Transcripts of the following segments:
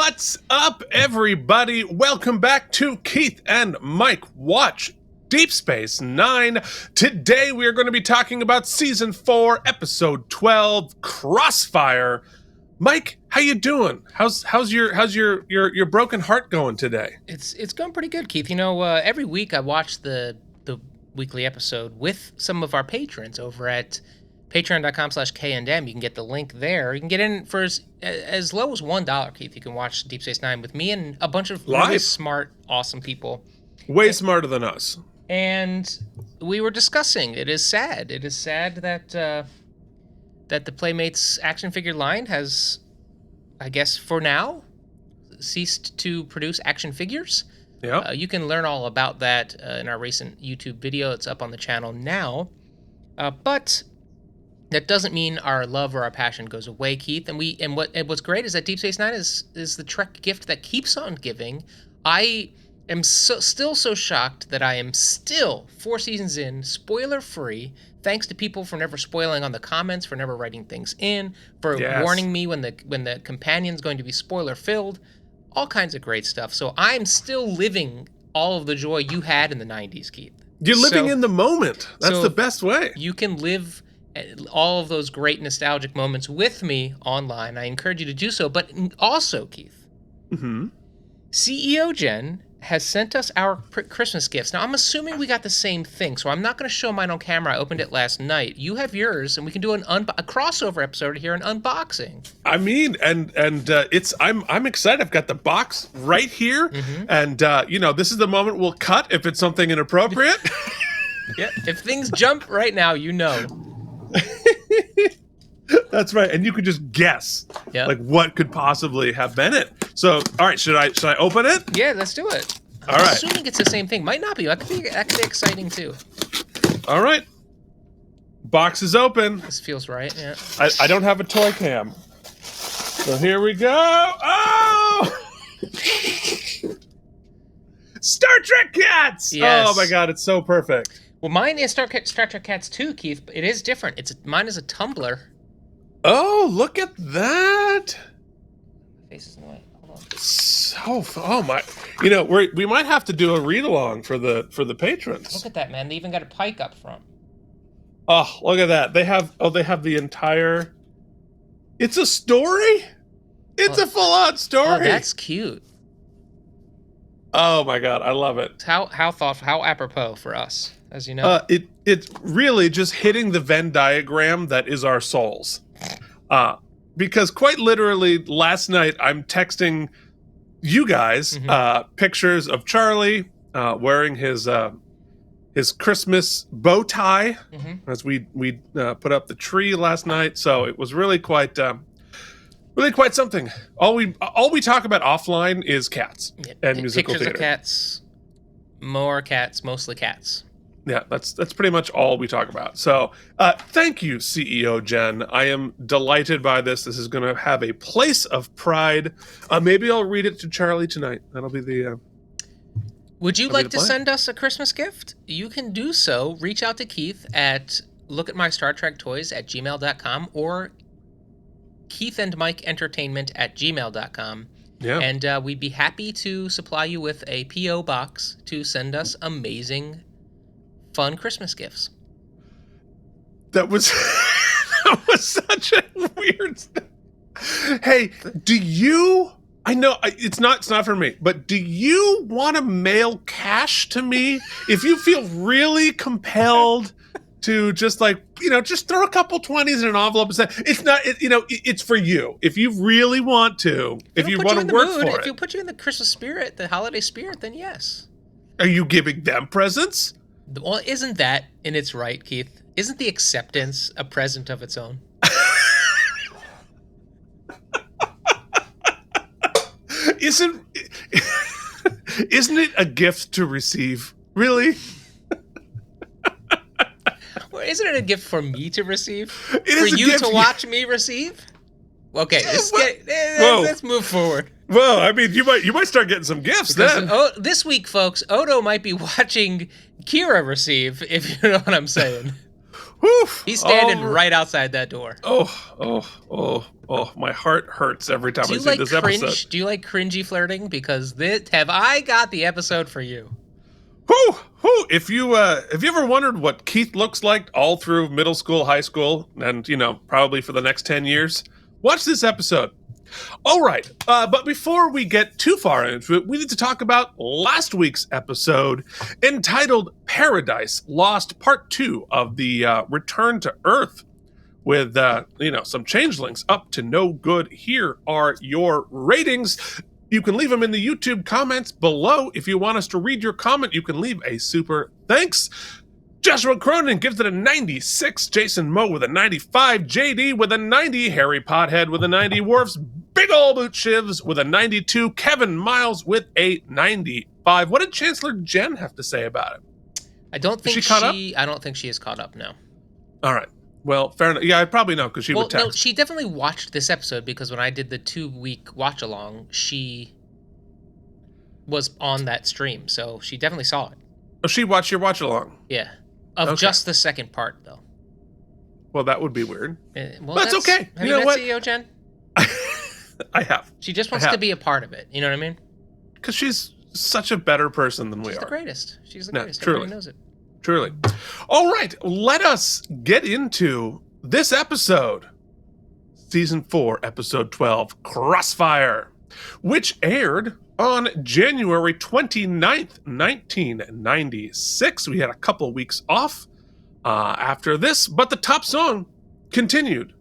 What's up, everybody? Welcome back to Keith and Mike Watch Deep Space Nine. Today we are going to be talking about Season 4, Episode 12, Crossfire. Mike, how you doing? How's your broken heart going today? It's going pretty good, Keith. You know, every week I watch the weekly episode with some of our patrons over at patreon.com/KNM. You can get the link there. You can get in for as low as $1, Keith. You can watch Deep Space Nine with me and a bunch of really smart, awesome people. Way smarter than us. And we were discussing, it is sad. It is sad that the Playmates action figure line has, I guess for now, ceased to produce action figures. Yeah. You can learn all about that in our recent YouTube video. It's up on the channel now. But that doesn't mean our love or our passion goes away, Keith. And what's great is that Deep Space Nine is the Trek gift that keeps on giving. I am still so shocked that I am still 4 seasons in, spoiler free. Thanks to people for never spoiling on the comments, for never writing things in, for warning me when the companion's going to be spoiler filled. All kinds of great stuff. So I'm still living all of the joy you had in the 90s, Keith. You're living in the moment. That's the best way. You can live all of those great nostalgic moments with me online. I encourage you to do so. But also, Keith, CEO Jen has sent us our Christmas gifts. Now, I'm assuming we got the same thing, so I'm not going to show mine on camera. I opened it last night. You have yours, and we can do a crossover episode here, an unboxing. I mean, and it's I'm excited. I've got the box right here, and this is the moment we'll cut if it's something inappropriate. Yeah, if things jump right now, you know. That's right, and you could just guess, like what could possibly have been it. So, all right, should I open it? Yeah, let's do it. All right. Assuming it's the same thing, might not be. That could be exciting too. All right, box is open. This feels right. Yeah. I don't have a toy cam, so here we go. Oh, Star Trek Cats! Yes. Oh my God, it's so perfect. Well, mine is Star Trek Cats too, Keith. But it is different. Mine is a tumbler. Oh, look at that! Face is in the way. Hold on. Oh my! We might have to do a read along for the patrons. Look at that, man! They even got a pike up front. Oh, look at that! They have the entire. It's a story. It's a full-on story. Oh, that's cute. Oh my God, I love it. How thoughtful, how apropos for us, as you know. It's really just hitting the Venn diagram that is our souls. Because quite literally last night I'm texting you guys pictures of Charlie wearing his Christmas bow tie as we put up the tree last night. So it was really quite something. All we talk about offline is cats and musical pictures theater. Of cats, more cats, mostly cats. Yeah, that's pretty much all we talk about. So thank you, CEO Jen. I am delighted by this. This is going to have a place of pride. Maybe I'll read it to Charlie tonight. That'll be the... Would you like to send us a Christmas gift? You can do so. Reach out to Keith at lookatmystartrektoys@gmail.com or keithandmikeentertainment@gmail.com. Yeah. And we'd be happy to supply you with a P.O. box to send us amazing, fun Christmas gifts. That was such a weird stuff. Hey, do you... I know it's not for me, but do you want to mail cash to me if you feel really compelled to just just throw a couple 20s in an envelope and say it's for you. If you really want to, if you want to work for it. If it'll put you in the Christmas spirit, the holiday spirit, then yes. Are you giving them presents? Well, isn't that in its right, Keith? Isn't the acceptance a present of its own? Isn't it a gift to receive? Really? Well, isn't it a gift for me to receive? It is for you to watch me receive? Okay, let's move forward. Well, I mean, you might start getting some gifts then. This week, folks, Odo might be watching Kira receive, if you know what I'm saying. Whew. He's standing right outside that door. Oh, my heart hurts every time I see this episode. Do you like cringy flirting? Because have I got the episode for you? Whew. If you ever wondered what Keith looks like all through middle school, high school, and probably for the next 10 years, watch this episode. All right, but before we get too far into it, we need to talk about last week's episode entitled Paradise Lost Part 2 of the Return to Earth with, some changelings up to no good. Here are your ratings. You can leave them in the YouTube comments below. If you want us to read your comment, you can leave a super thanks. Joshua Cronin gives it a 96. Jason Moe with a 95. JD with a 90. Harry Pothead with a 90. Worf's Big Ol' Boot Shivs with a 92. Kevin Miles with a 95. What did Chancellor Jen have to say about it? I don't think she is caught up, no. All right. Well, fair enough. Yeah, I probably know because she would text. No, she definitely watched this episode because when I did the 2-week watch along, she was on that stream, so she definitely saw it. Oh, she watched your watch along? Yeah. Of just the second part, though. Well, that would be weird. Well, that's okay. Have you met CEO Jen? I have. She just wants to be a part of it. You know what I mean? Because she's such a better person than we are. She's the greatest. She's the greatest. Truly. Everybody knows it. Truly. All right, let us get into this episode. Season 4, Episode 12, Crossfire, which aired on January 29th, 1996. We had a couple weeks off after this, but the top song continued.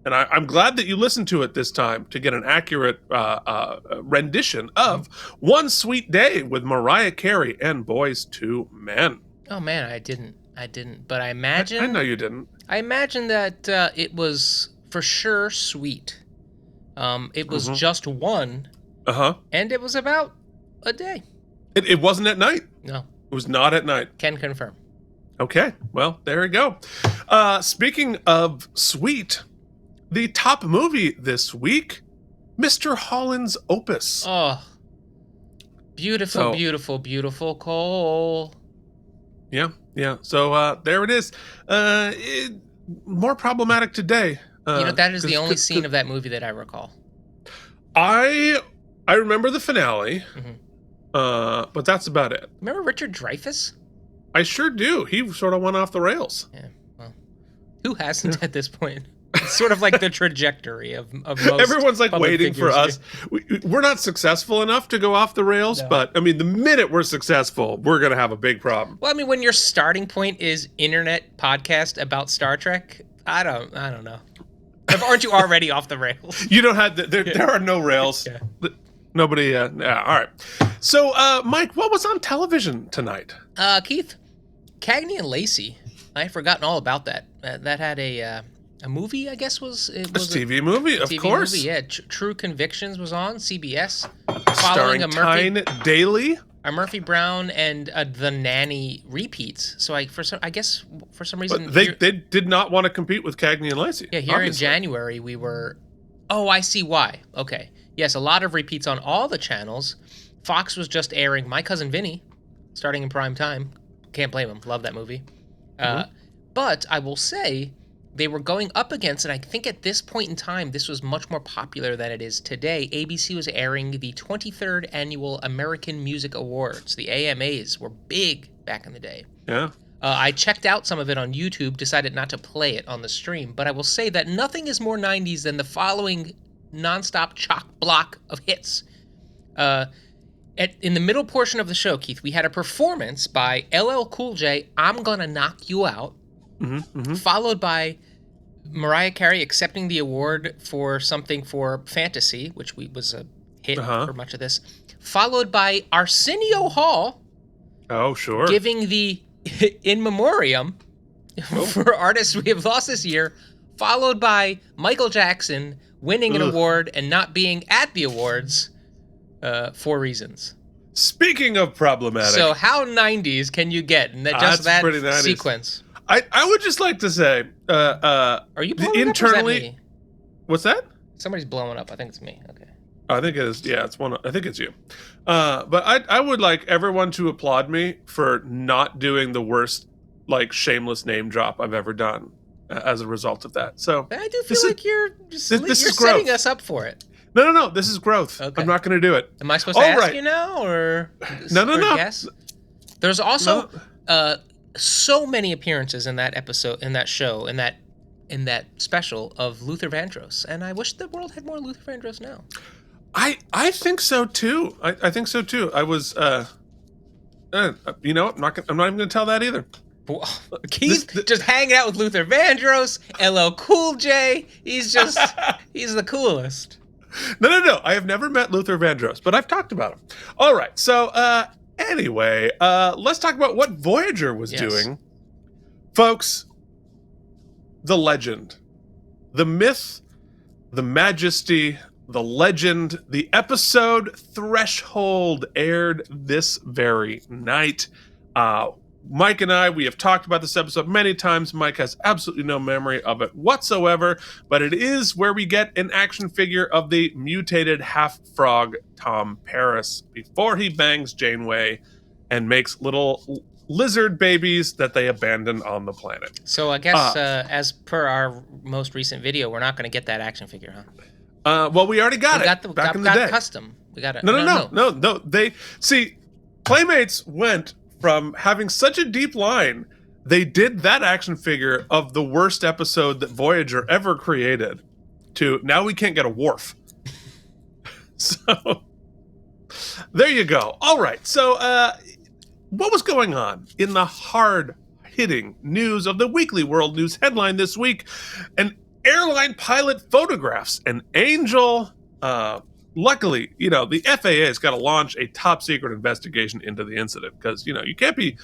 And I'm glad that you listened to it this time to get an accurate rendition of One Sweet Day with Mariah Carey and Boyz II Men. Oh man, I didn't. But I imagine. I know you didn't. I imagine that it was for sure sweet. It was just one. And it was about a day. It wasn't at night. No. It was not at night. Can confirm. Okay. Well, there we go. Speaking of sweet, the top movie this week, Mr. Holland's Opus. Oh. Beautiful, beautiful Cole. Yeah. So there it is. More problematic today. That is the only scene of that movie that I recall. I remember the finale, but that's about it. Remember Richard Dreyfuss? I sure do. He sort of went off the rails. Yeah. Well, who hasn't at this point? It's sort of like the trajectory of most. Everyone's like waiting for us. We're not successful enough to go off the rails, but I mean, the minute we're successful, we're going to have a big problem. Well, I mean, when your starting point is internet podcast about Star Trek, I don't know. Aren't you already off the rails? You don't have there are no rails. Yeah. Nobody. Yeah. All right. So, Mike, what was on television tonight? Keith, Cagney and Lacey. I had forgotten all about that. That had a movie, I guess, was a TV movie, of course. Movie, yeah. True Convictions was on CBS, starring Tyne Daly. Murphy Brown and the Nanny repeats. So for some reason they did not want to compete with Cagney and Lacey. Yeah, here obviously. In January we were. Oh, I see why. Okay, yes, a lot of repeats on all the channels. Fox was just airing My Cousin Vinny, starting in prime time. Can't blame him. Love that movie. But I will say, they were going up against, and I think at this point in time, this was much more popular than it is today. ABC was airing the 23rd Annual American Music Awards. The AMAs were big back in the day. Yeah. I checked out some of it on YouTube, decided not to play it on the stream, but I will say that nothing is more 90s than the following nonstop chock block of hits. In the middle portion of the show, Keith, we had a performance by LL Cool J, I'm Gonna Knock You Out, followed by Mariah Carey accepting the award for something for Fantasy, which was a hit for much of this, followed by Arsenio Hall giving the in memoriam for artists we have lost this year, followed by Michael Jackson winning an award and not being at the awards for reasons. Speaking of problematic. So how 90s can you get in that sequence? I would just like to say, are you blowing internally? Up, or is that me? What's that? Somebody's blowing up. I think it's me. Okay. I think it is. Yeah, I think it's you. But I would like everyone to applaud me for not doing the worst like shameless name drop I've ever done as a result of that. So I do feel like you're this is setting growth. us up for it. No. This is growth. Okay. I'm not going to do it. Am I supposed to ask you now, or no? Guess? There's also so many appearances in that episode, in that show, in that special of Luther Vandross, and I wish the world had more Luther Vandross now. I think so too. I think so too. I was you know, I'm not even going to tell that either. Keith just hanging out with Luther Vandross, LL Cool J. He's the coolest. No. I have never met Luther Vandross, but I've talked about him. All right. So anyway, let's talk about what Voyager was doing. Folks, the legend, the myth, the majesty, the legend, the episode Threshold aired this very night. Mike and I, we have talked about this episode many times. Mike has absolutely no memory of it whatsoever, but it is where we get an action figure of the mutated half-frog Tom Paris before he bangs Janeway and makes little lizard babies that they abandon on the planet. So I guess as per our most recent video, we're not going to get that action figure, huh? Well, we already got it back in the day. Custom. We got it. No. They see, Playmates went from having such a deep line. They did that action figure of the worst episode that Voyager ever created to now we can't get a Worf. So there you go. All right. So what was going on in the hard-hitting news of the Weekly World News headline this week? An airline pilot photographs an angel. Luckily, you know, the FAA has got to launch a top-secret investigation into the incident because, you know, you can't be,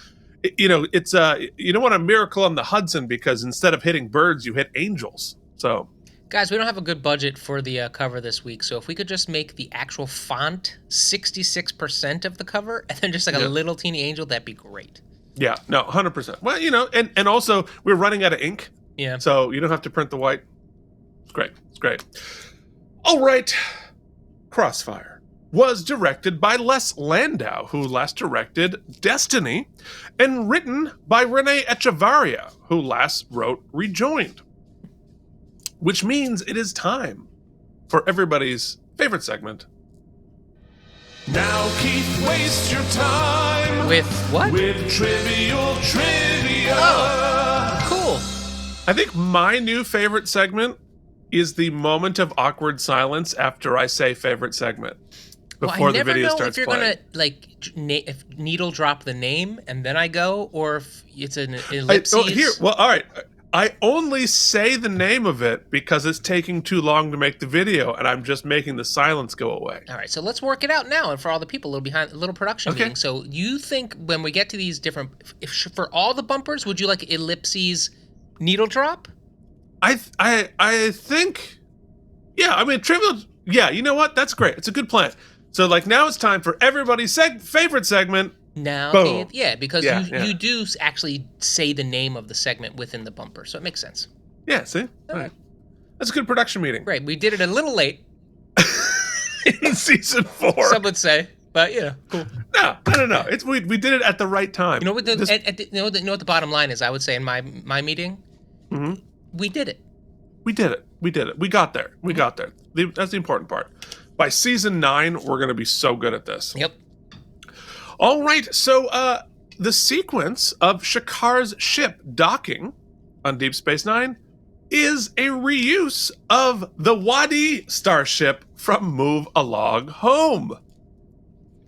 you know, it's, you don't want a miracle on the Hudson because instead of hitting birds, you hit angels. So, guys, we don't have a good budget for the cover this week, so if we could just make the actual font 66% of the cover and then just like a little teeny angel, that'd be great. Yeah, no, 100%. Well, you know, and also we're running out of ink. Yeah. So you don't have to print the white. It's great. It's great. All right. Crossfire was directed by Les Landau, who last directed Destiny, and written by Renee Echevarria, who last wrote Rejoined. Which means it is time for everybody's favorite segment. Now, Keith, waste your time. With what? With Trivial Trivia. Oh, cool. I think my new favorite segment is the moment of awkward silence after I say favorite segment. Before the video starts playing. I never know if you're gonna if needle drop the name and then I go, or if it's an ellipses. All right. I only say the name of it because it's taking too long to make the video, and I'm just making the silence go away. All right, so let's work it out now, and for all the people, a little production meeting. So you think when we get to these different, for all the bumpers, would you like ellipses, needle drop? I think, yeah. I mean, trivial. Yeah, you know what? That's great. It's a good plan. So like now it's time for everybody's favorite segment. Now, because you do actually say the name of the segment within the bumper, so it makes sense. Yeah, see? All right. That's a good production meeting. Great. We did it a little late. In season 4. Some would say, but yeah, cool. No. We did it at the right time. You know what you know what the bottom line is? I would say in my meeting, we did it. We did it. We got there. That's the important part. By season 9, we're going to be so good at this. Yep. All right, so the sequence of Shakaar's ship docking on Deep Space Nine is a reuse of the Wadi starship from Move Along Home.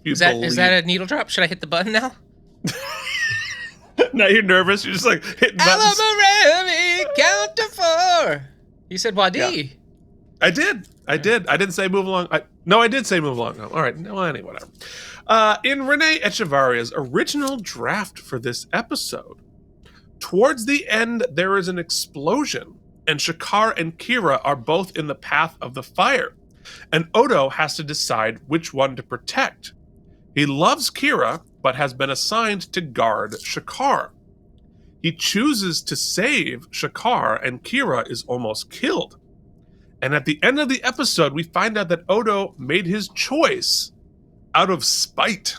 Is that a needle drop? Should I hit the button now? Now you're nervous. You're just like hitting buttons. AlamarEmmys, count to 4. You said Wadi. Yeah. I did. I didn't say Move Along. I did say Move Along Home. All right. Well, anyway, whatever. In Renee Echevarria's original draft for this episode, towards the end, there is an explosion, and Shakaar and Kira are both in the path of the fire, and Odo has to decide which one to protect. He loves Kira, but has been assigned to guard Shakaar. He chooses to save Shakaar, and Kira is almost killed. And at the end of the episode, we find out that Odo made his choice out of spite.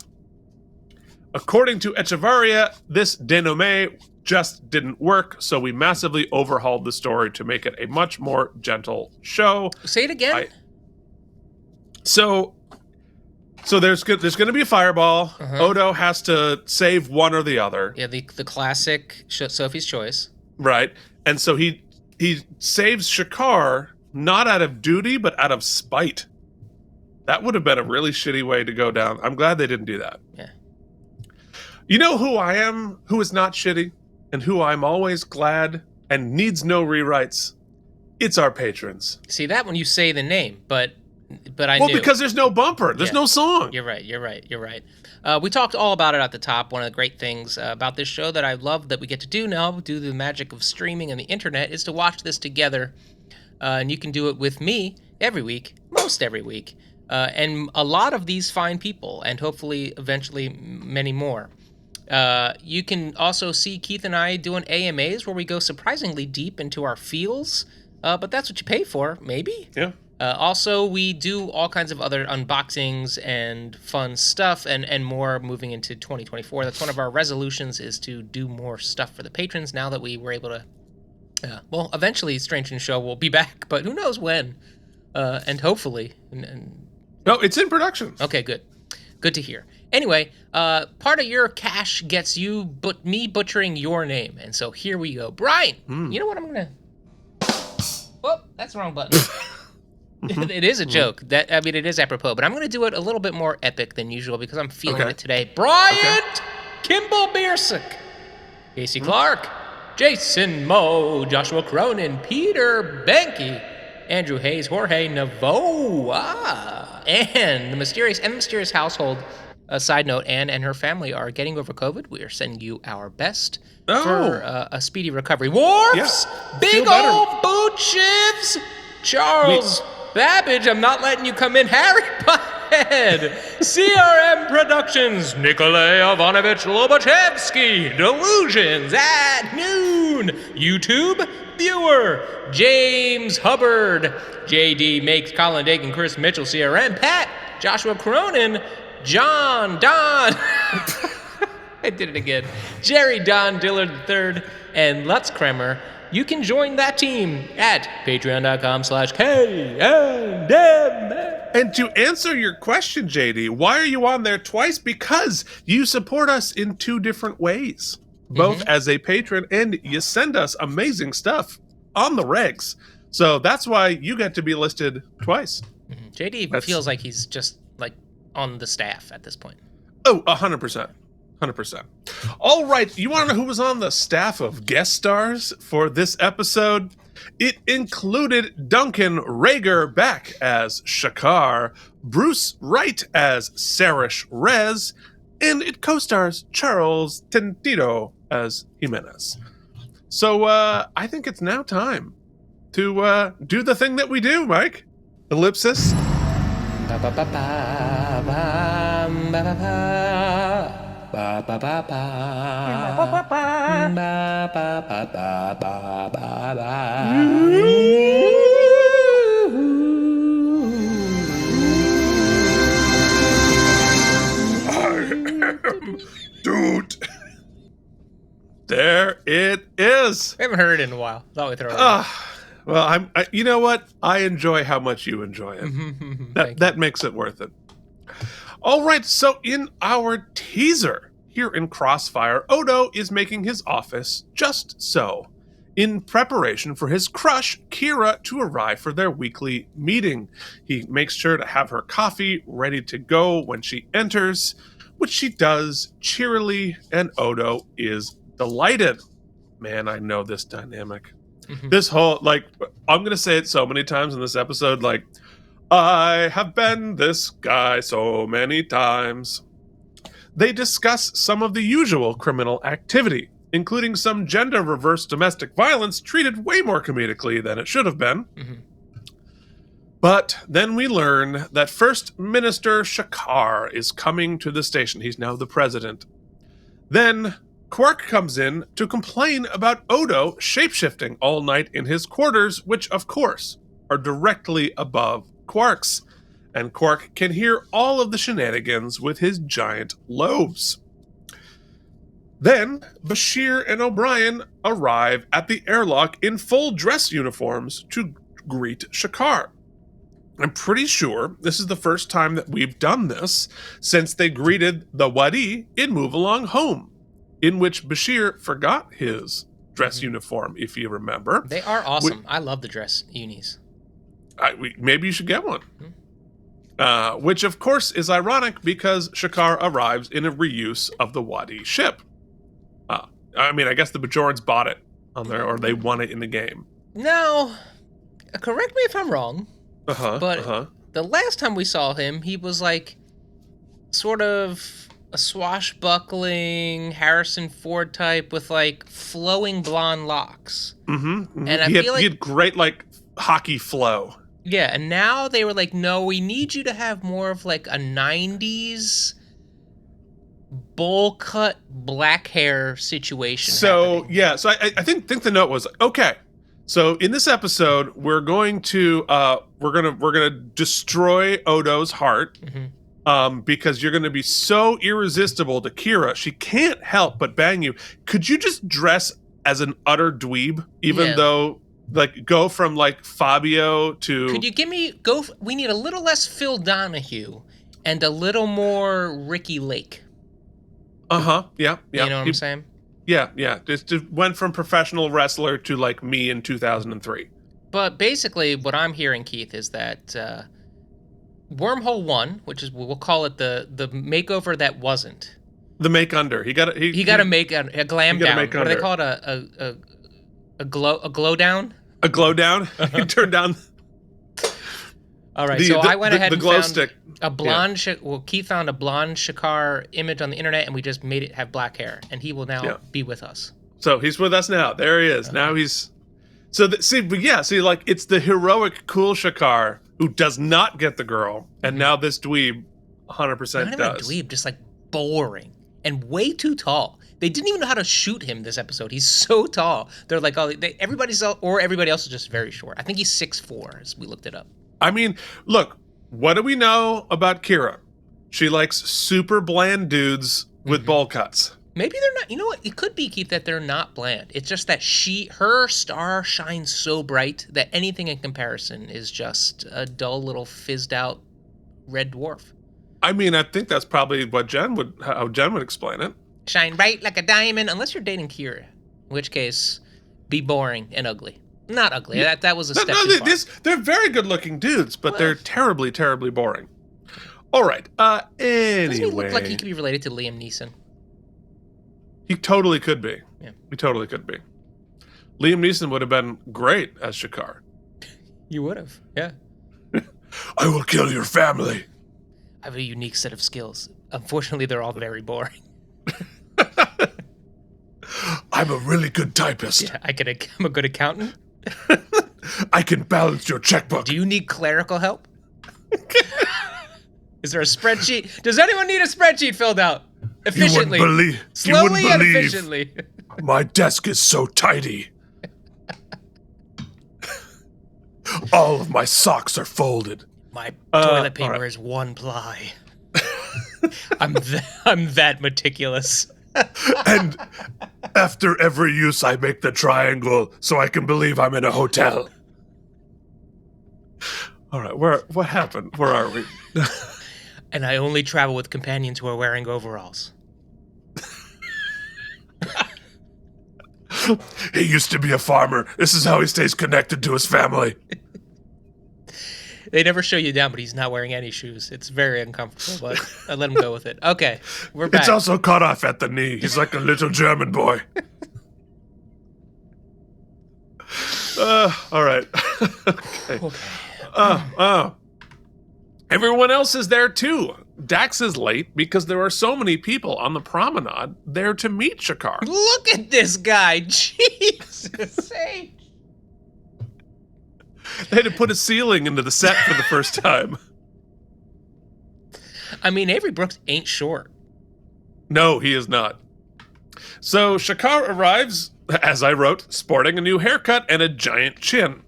According to Echevarria, this dénouement just didn't work, so we massively overhauled the story to make it a much more gentle show. Say it again. So there's going to be a fireball. Odo has to save one or the other. Yeah, the classic Sophie's Choice. Right. And so he saves Shakaar not out of duty, but out of spite. That would have been a really shitty way to go down. I'm glad they didn't do that. Yeah. You know who I am, who is not shitty, and who I'm always glad and needs no rewrites? It's our patrons. See, that when you say the name, but I knew. Well, because there's no bumper. There's no song. You're right. We talked all about it at the top. One of the great things about this show that I love that we get to do now, due to the magic of streaming and the internet, is to watch this together. And you can do it with me every week, most every week. And a lot of these fine people, and hopefully eventually many more. You can also see Keith and I doing AMAs where we go surprisingly deep into our feels. But that's what you pay for, maybe? Yeah. Also, we do all kinds of other unboxings and fun stuff and more moving into 2024. That's one of our resolutions, is to do more stuff for the patrons now that we were able to... well, eventually Strange and Show will be back, but who knows when. And hopefully... No, it's in production. Okay, good. Good to hear. Anyway, part of your cash gets you me butchering your name. And so here we go. Brian, you know what I'm going to... Oh, that's the wrong button. It is a joke. It is apropos, but I'm going to do it a little bit more epic than usual because I'm feeling it today. Bryant Kimball Biersick, Casey Clark, Jason Moe, Joshua Cronin, Peter Benke, Andrew Hayes, Jorge Navoa, and the Mysterious Household. Side note, Anne and her family are getting over COVID. We are sending you our best for a speedy recovery. Worfs, big old boot shivs, Charles Babbage, I'm not letting you come in. Harry Butthead, CRM Productions, Nikolay Ivanovich Lobachevsky, Delusions at Noon, YouTube Viewer, James Hubbard, JD Makes, Colin Dagan, Chris Mitchell, CRM, Pat, Joshua Cronin, John Don, I did it again, Jerry Don Dillard III, and Lutz Kremer. You can join that team at patreon.com/KNM. And to answer your question, JD, why are you on there twice? Because you support us in two different ways, both as a patron and you send us amazing stuff on the regs. So that's why you get to be listed twice. JD feels like he's just like on the staff at this point. Oh, 100%. 100%. All right, you want to know who was on the staff of guest stars for this episode? It included Duncan Rager back as Shakaar, Bruce Wright as Sarish Rez, and it co-stars Charles Tentito as Jimenez. So I think it's now time to do the thing that we do, Mike. Ellipsis. Dude. There it is. We haven't heard it in a while. Thought we'd throw it in. Well, you know what? I enjoy how much you enjoy it. That makes it worth it. All right, so in our teaser here in Crossfire, Odo is making his office just so, in preparation for his crush, Kira, to arrive for their weekly meeting. He makes sure to have her coffee ready to go when she enters, which she does cheerily, and Odo is delighted. Man, I know this dynamic. This whole, I'm going to say it so many times in this episode, I have been this guy so many times. They discuss some of the usual criminal activity, including some gender-reversed domestic violence treated way more comedically than it should have been. But then we learn that First Minister Shakaar is coming to the station. He's now the president. Then Quark comes in to complain about Odo shapeshifting all night in his quarters, which, of course, are directly above Quark's. And Quark can hear all of the shenanigans with his giant lobes. Then Bashir and O'Brien arrive at the airlock in full dress uniforms to greet Shakaar. I'm pretty sure this is the first time that we've done this since they greeted the Wadi in Move Along Home, in which Bashir forgot his dress uniform, if you remember. They are awesome. I love the dress unis. Maybe you should get one. Which, of course, is ironic because Shakaar arrives in a reuse of the Wadi ship. I guess the Bajorans bought it on there, or they won it in the game. Now, correct me if I'm wrong, but the last time we saw him, he was like sort of a swashbuckling Harrison Ford type with like flowing blonde locks. And he had great like hockey flow. Yeah, and now they were like, no, we need you to have more of like a 90s bowl cut black hair situation. So I think the note was, okay, so in this episode we're going to destroy Odo's heart because you're gonna be so irresistible to Kira, she can't help but bang you. Could you just dress as an utter dweeb, even though like go from like Fabio to... Could you give me we need a little less Phil Donahue and a little more Ricky Lake. Yeah. You know what I'm saying? Yeah. Just went from professional wrestler to like me in 2003. But basically, what I'm hearing, Keith, is that Wormhole 1, which is, we'll call it the makeover that wasn't. The make under. He got to make a glam down. What do they call it? A glow down? A glow down? He turned down. All right, I went ahead and glow found stick. a blonde. Keith found a blonde Shakaar image on the internet, and we just made it have black hair, and he will now be with us. So he's with us now. There he is. Now he's. So like it's the heroic, cool Shakaar who does not get the girl, and now this dweeb, 100% does. Not even a dweeb, just like boring and way too tall. They didn't even know how to shoot him this episode. He's so tall. They're like, everybody else is just very short. I think he's 6'4", as we looked it up. I mean, look, what do we know about Kira? She likes super bland dudes with bowl cuts. Maybe they're not. You know what? It could be, Keith, that they're not bland. It's just that her star shines so bright that anything in comparison is just a dull little fizzed out red dwarf. I mean, I think that's probably how Jen would explain it. Shine bright like a diamond, unless you're dating Kira, in which case, be boring and ugly. Not ugly. Yeah. That was a step too far. They're very good-looking dudes, but they're terribly, terribly boring. All right. Anyway, doesn't he look like he could be related to Liam Neeson? He totally could be. Yeah. He totally could be. Liam Neeson would have been great as Shakaar. You would have. Yeah. I will kill your family. I have a unique set of skills. Unfortunately, they're all very boring. I'm a really good typist. Yeah, I'm a good accountant. I can balance your checkbook. Do you need clerical help? Is there a spreadsheet? Does anyone need a spreadsheet filled out efficiently? Slowly and efficiently. My desk is so tidy. All of my socks are folded. My toilet paper is one ply. I'm that meticulous. And after every use, I make the triangle so I can believe I'm in a hotel. All right, what happened? Where are we? And I only travel with companions who are wearing overalls. He used to be a farmer. This is how he stays connected to his family. They never show you down, but he's not wearing any shoes. It's very uncomfortable, but I let him go with it. Okay, we're back. It's also cut off at the knee. He's like a little German boy. All right. Okay. Everyone else is there too. Dax is late because there are so many people on the promenade there to meet Shakaar. Look at this guy. Jesus H. They had to put a ceiling into the set for the first time. I mean, Avery Brooks ain't short. No, he is not. So Shakaar arrives, as I wrote, sporting a new haircut and a giant chin.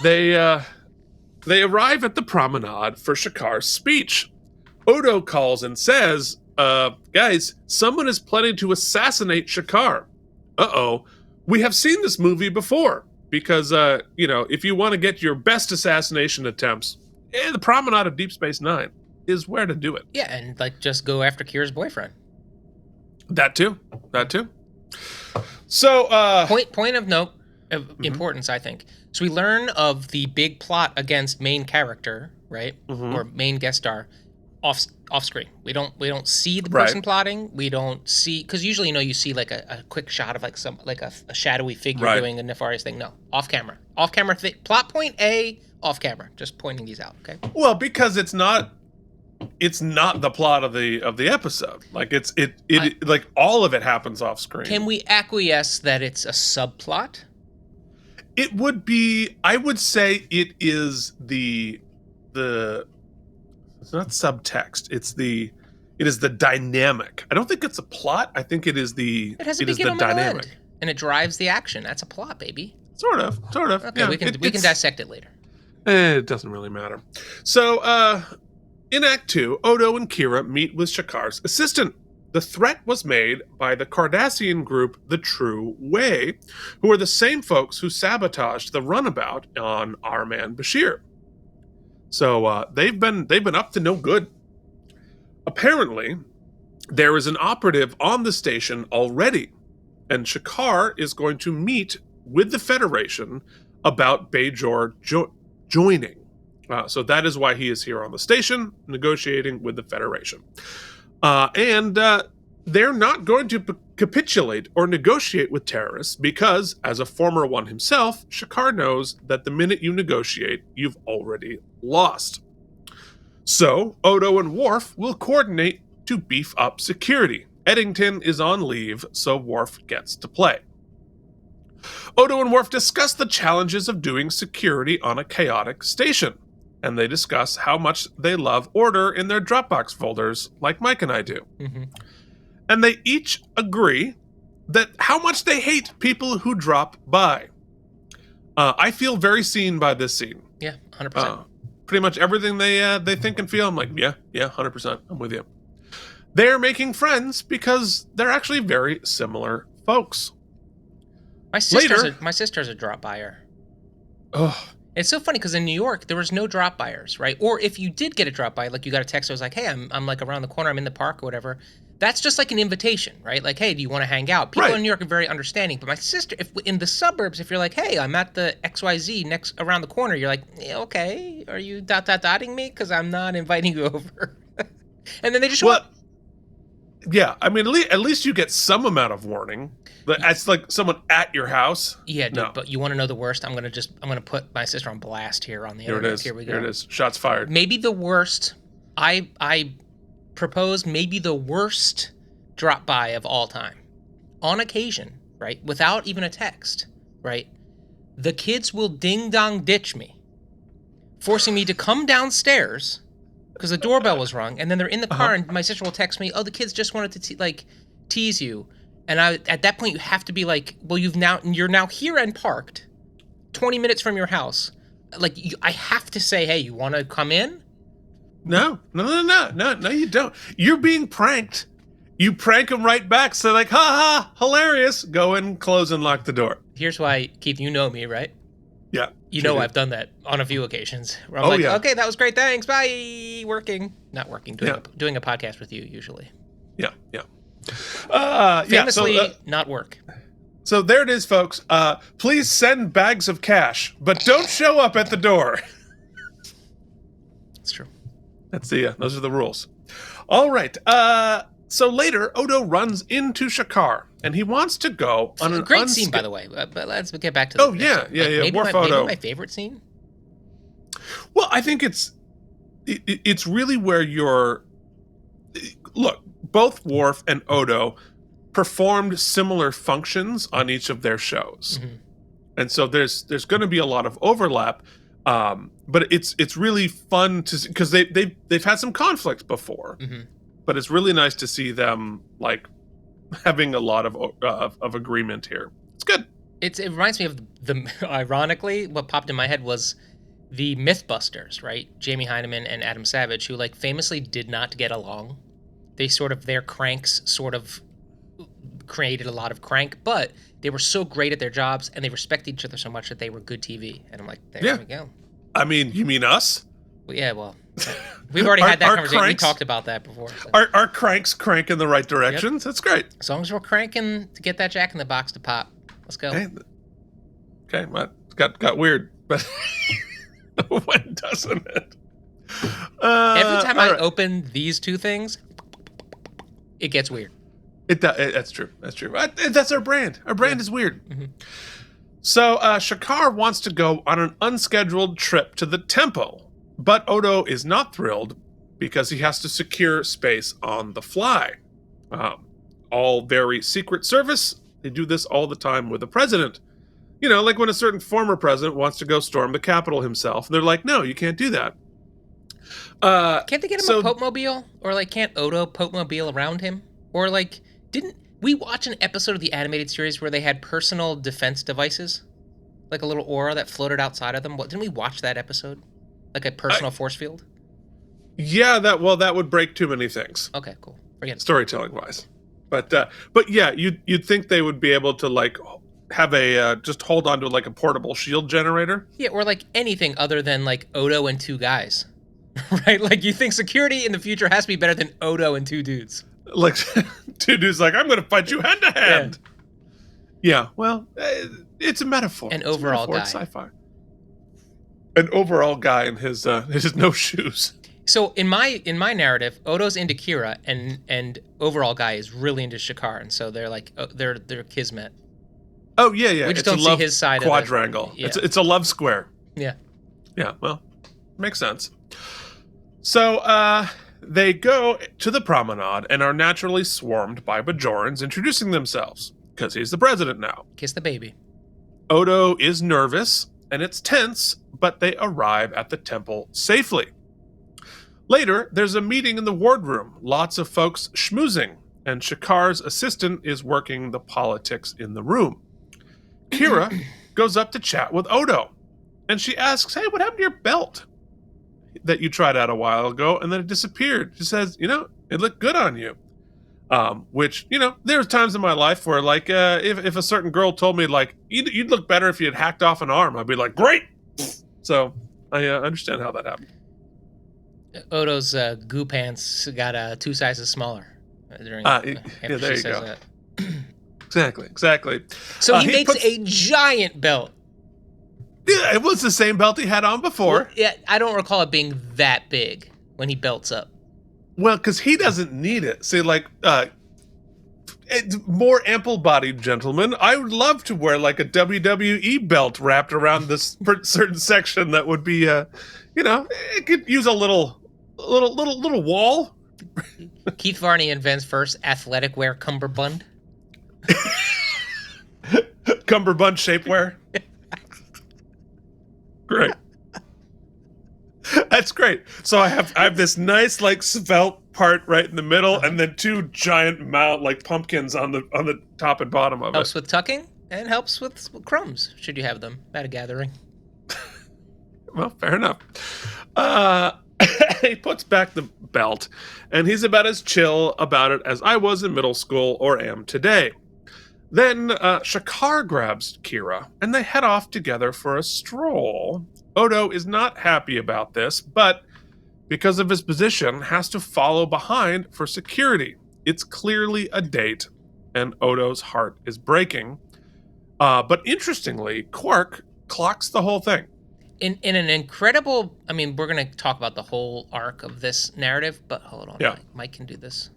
They arrive at the promenade for Shakaar's speech. Odo calls and says, guys, someone is planning to assassinate Shakaar. Uh-oh. We have seen this movie before. Because, if you want to get your best assassination attempts, the Promenade of Deep Space Nine is where to do it. Yeah, and just go after Kira's boyfriend. That too. So, point of note of importance, I think. So we learn of the big plot against main character, right, or main guest star, off screen. We don't see the person plotting. We don't see, because usually you see like a quick shot of a shadowy figure doing a nefarious thing. No, off camera plot point A, off camera. Just pointing these out. Okay. Well, because it's not the plot of the episode. Like like all of it happens off screen. Can we acquiesce that it's a subplot? It would be. I would say it is the. It's not subtext. It is the dynamic. I don't think it's a plot. I think it is the. It has a beginning, middle, end, and it drives the action. That's a plot, baby. Sort of. Okay, yeah, we can dissect it later. It doesn't really matter. So, in Act 2, Odo and Kira meet with Shakaar's assistant. The threat was made by the Cardassian group, the True Way, who are the same folks who sabotaged the runabout on our man Bashir. So they've been up to no good. Apparently, there is an operative on the station already, and Shakaar is going to meet with the Federation about Bajor joining. So that is why he is here on the station, negotiating with the Federation. And they're not going to capitulate or negotiate with terrorists because, as a former one himself, Shakaar knows that the minute you negotiate, you've already lost. So, Odo and Worf will coordinate to beef up security. Eddington is on leave, so Worf gets to play. Odo and Worf discuss the challenges of doing security on a chaotic station, and they discuss how much they love order in their Dropbox folders, like Mike and I do. Mm-hmm. And they each agree that how much they hate people who drop by. I feel very seen by this scene. Yeah, 100%. Pretty much everything they think and feel, I'm like, yeah, 100%. I'm with you. They're making friends because they're actually very similar folks. My sister's a drop buyer. Oh. It's so funny because in New York there was no drop buyers, right? Or if you did get a drop by, like you got a text that was like, "Hey, I'm like around the corner, I'm in the park or whatever." That's just like an invitation, right? Like, "Hey, do you want to hang out?" People in New York are very understanding. But my sister, if in the suburbs, if you're like, "Hey, I'm at the XYZ next around the corner," you're like, yeah, "Okay, are you dotting me? Because I'm not inviting you over." And then they just show up. Yeah, I mean, at least you get some amount of warning. But it's like someone at your house. Yeah, dude, no. But you want to know the worst? I'm gonna put my sister on blast here on the internet. Here we go. Here it is. Shots fired. Maybe the worst. I propose maybe the worst drop by of all time. On occasion, right? Without even a text, right? The kids will ding dong ditch me, forcing me to come downstairs because the doorbell was rung, and then they're in the car, and my sister will text me, "Oh, the kids just wanted to tease you." And at that point, you have to be like, well, you're now here and parked 20 minutes from your house. Like, I have to say, hey, you want to come in? No, you don't. You're being pranked. You prank them right back. So like, ha, hilarious. Go in, close, and lock the door. Here's why, Keith, you know me, right? Yeah. You know I've done that on a few occasions. Where I'm okay, that was great, thanks, bye. Not working, doing a podcast with you, usually. Yeah. Famously, not work. So there it is, folks. Please send bags of cash, but don't show up at the door. It's true. Those are the rules. All right. So later, Odo runs into Shakaar, and he wants to go on a great scene, by the way. But let's get back to. Maybe my favorite scene. Well, I think it's really where look. Both Worf and Odo performed similar functions on each of their shows. Mm-hmm. And so there's going to be a lot of overlap, but it's really fun to see, because they've had some conflict before. Mm-hmm. But it's really nice to see them like having a lot of agreement here. It's good. It reminds me of ironically, what popped in my head was the Mythbusters, right? Jamie Hyneman and Adam Savage, who like famously did not get along. their cranks sort of created a lot of crank, but they were so great at their jobs and they respected each other so much that they were good TV. And I'm like, there we go. I mean, you mean us? Well, yeah, well, we've already had that conversation. We talked about that before. So. Our cranks crank in the right directions. Yep. That's great. As long as we're cranking to get that Jack in the Box to pop. Let's go. Okay, well, got weird, but when doesn't it? Every time I open these two things, it gets weird. That's true. That's true. That's our brand. Our brand is weird. Mm-hmm. So Shakaar wants to go on an unscheduled trip to the temple, but Odo is not thrilled because he has to secure space on the fly. All very Secret Service. They do this all the time with the president. You know, like when a certain former president wants to go storm the Capitol himself. They're like, no, you can't do that. Can't they get him a Pope-mobile? Or like, can't Odo Pope-mobile around him? Or like, didn't we watch an episode of the animated series where they had personal defense devices? Like a little aura that floated outside of them? Didn't we watch that episode? Like a personal force field? Yeah, that would break too many things. Okay, cool. Forget it. Storytelling-wise. But yeah, you'd think they would be able to like have a just hold on to like a portable shield generator. Yeah, or like anything other than like Odo and two guys, right? Like you think security in the future has to be better than Odo and two dudes. Like two dudes, like I'm going to fight you hand to hand. Yeah, well, it's a metaphor. An overall guy. It's sci-fi. An overall guy in his no shoes. So in my narrative, Odo's into Kira and overall guy is really into Shakaar, and so they're like they're kismet. Oh yeah. We just don't see his side quadrangle. of it. It's a love square. Yeah. Yeah. Well, makes sense. So they go to the promenade and are naturally swarmed by Bajorans introducing themselves because he's the president now. Kiss the baby. Odo is nervous and it's tense, but they arrive at the temple safely. Later, there's a meeting in the wardroom, lots of folks schmoozing, and Shakaar's assistant is working the politics in the room. Kira goes up to chat with Odo, and she asks, hey, what happened to your belt that you tried out a while ago, and then it disappeared? She says, it looked good on you. Which, there's times in my life where, like, if a certain girl told me, like, you'd look better if you had hacked off an arm, I'd be like, great! So, I understand how that happened. Odo's goo pants got 2 sizes smaller. There you go. Exactly. So he makes a giant belt. Yeah, it was the same belt he had on before. Well, yeah, I don't recall it being that big when he belts up. Well, because he doesn't need it. See, like, more ample-bodied gentlemen, I would love to wear, like, a WWE belt wrapped around this certain section that would be, it could use a little wall. Keith Varney invents first athletic wear cummerbund. Cummerbund shapewear. Great. That's great. So I have this nice like svelte part right in the middle, and then 2 giant like pumpkins on the top and bottom of it. Helps with tucking and helps with crumbs should you have them at a gathering. Well, fair enough. He puts back the belt, and he's about as chill about it as I was in middle school or am today. Then Shakaar grabs Kira, and they head off together for a stroll. Odo is not happy about this, but because of his position, has to follow behind for security. It's clearly a date, and Odo's heart is breaking. But interestingly, Quark clocks the whole thing. In an incredible... I mean, we're going to talk about the whole arc of this narrative, but hold on. Yeah. Mike can do this.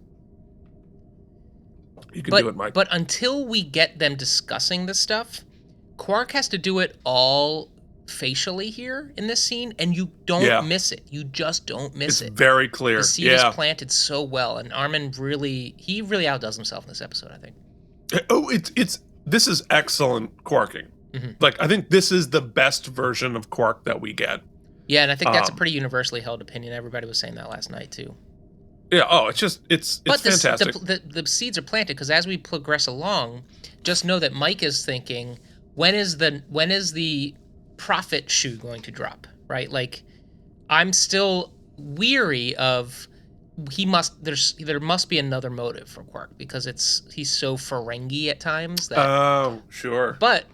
You can do it, Mike. But until we get them discussing this stuff, Quark has to do it all facially here in this scene, and you don't miss it. You just don't miss it. It's very clear. The seed is planted so well, and Armin really outdoes himself in this episode, I think. Oh, this is excellent Quarking. Mm-hmm. Like, I think this is the best version of Quark that we get. Yeah, and I think that's a pretty universally held opinion. Everybody was saying that last night, too. Yeah, it's fantastic. The seeds are planted because as we progress along, just know that Mike is thinking, when is the prophet shoe going to drop, right? Like, I'm still weary of there must be another motive for Quark, because he's so Ferengi at times that. Oh, sure. But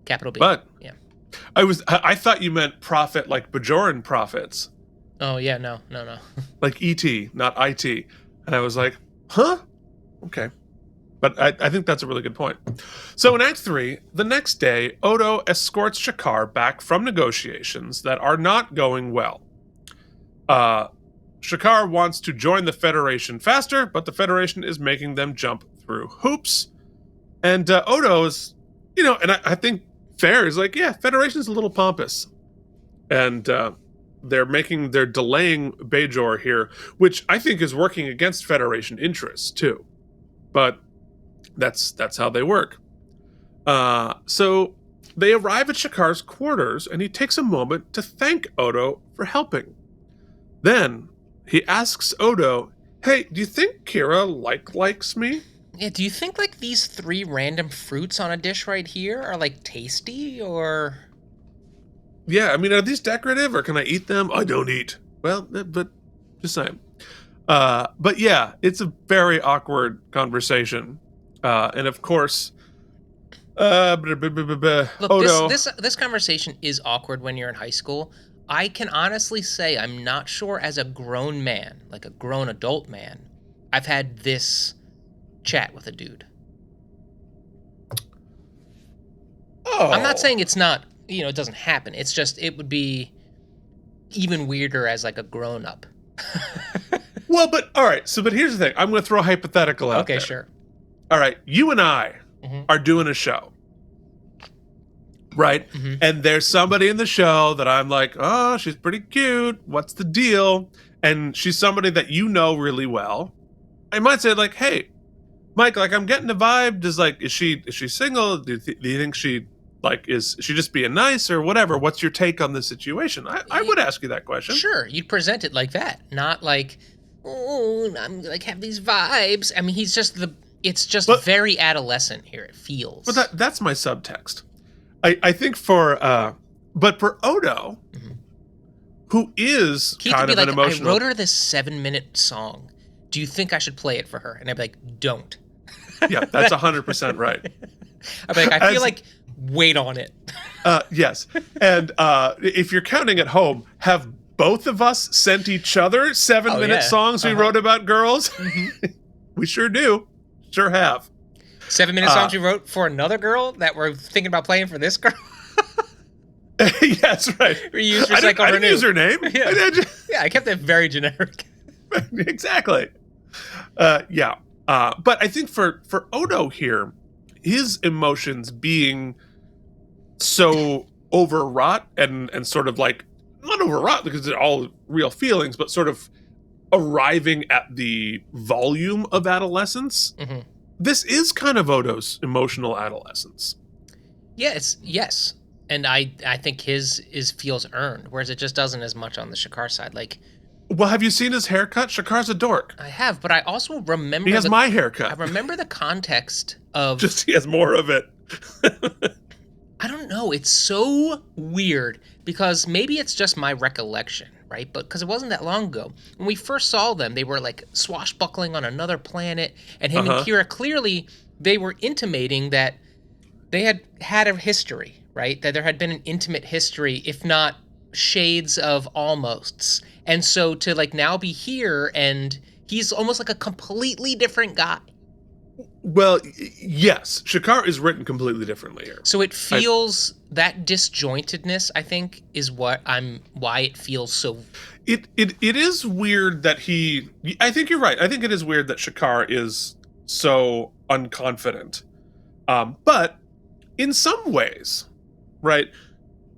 capital B. But yeah. I thought you meant prophet like Bajoran prophets. Oh yeah, no. Like ET, not IT. And I was like, huh? Okay. But I think that's a really good point. So in Act 3, the next day, Odo escorts Shakaar back from negotiations that are not going well. Shakaar wants to join the Federation faster, but the Federation is making them jump through hoops. And Odo is, and I think fair is like, yeah, Federation's a little pompous. And they're delaying Bajor here, which I think is working against Federation interests too. But that's how they work. So they arrive at Shakaar's quarters, and he takes a moment to thank Odo for helping. Then he asks Odo, "Hey, do you think Kira likes me?" Yeah, do you think like these 3 random fruits on a dish right here are like tasty, or? Yeah, I mean, are these decorative, or can I eat them? I don't eat. Well, but just saying. But yeah, it's a very awkward conversation. And of course, Look, Odo. this conversation is awkward when you're in high school. I can honestly say I'm not sure, as a grown man, like a grown adult man, I've had this chat with a dude. Oh. I'm not saying it's not, it doesn't happen. It's just, it would be even weirder as like a grown up. Well, but all right. But here's the thing. I'm going to throw a hypothetical out there. Okay, sure. All right. You and I are doing a show. Right? Mm-hmm. And there's somebody in the show that I'm like, oh, she's pretty cute. What's the deal? And she's somebody that you know really well. I might say like, hey, Mike, like I'm getting the vibe. Is she single? Do you think she is she just being nice or whatever? What's your take on the situation? I would ask you that question. Sure. You'd present it like that. Not like, oh, I'm like have these vibes. I mean, it's just very adolescent here. It feels. But that's my subtext. I think for Odo, who is Keith kind would be of like, an emotional. I wrote her this 7-minute song. Do you think I should play it for her? And I'd be like, don't. Yeah, that's 100% right. I'd be like, I feel like wait on it. Yes, and if you're counting at home, have both of us sent each other 7-minute songs we wrote about girls? We sure do. Sure have. 7-minute songs we wrote for another girl that we're thinking about playing for this girl? Yes, right. We used I didn't use her name. Yeah, I kept it very generic. Exactly. Yeah. But I think for Odo here, his emotions being so overwrought and sort of like, not overwrought because they're all real feelings, but sort of arriving at the volume of adolescence. This is kind of Odo's emotional adolescence. Yes. And I think his feels earned, whereas it just doesn't as much on the Shakaar side. Like, well, have you seen his haircut? Shakaar's a dork. I have, but I also remember he has my haircut. I remember the context of just he has more of it. I don't know. It's so weird because maybe it's just my recollection, right? But because it wasn't that long ago. When we first saw them, they were like swashbuckling on another planet. And him and Kira, clearly, they were intimating that they had a history, right? That there had been an intimate history, if not shades of almosts. And so to like now be here and he's almost like a completely different guy. Well, yes, Shakaar is written completely differently here. So it feels that disjointedness, I think, is why it feels so. It is weird that I think you're right. I think it is weird that Shakaar is so unconfident. But in some ways, right,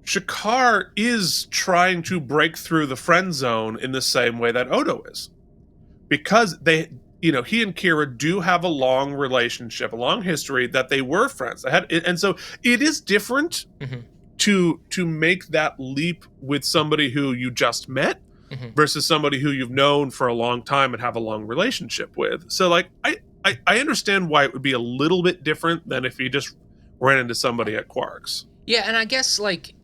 Shakaar is trying to break through the friend zone in the same way that Odo is. Because he and Kira do have a long relationship, a long history that they were friends. And so it is different to make that leap with somebody who you just met versus somebody who you've known for a long time and have a long relationship with. So like I understand why it would be a little bit different than if you just ran into somebody at Quark's. Yeah, and I guess like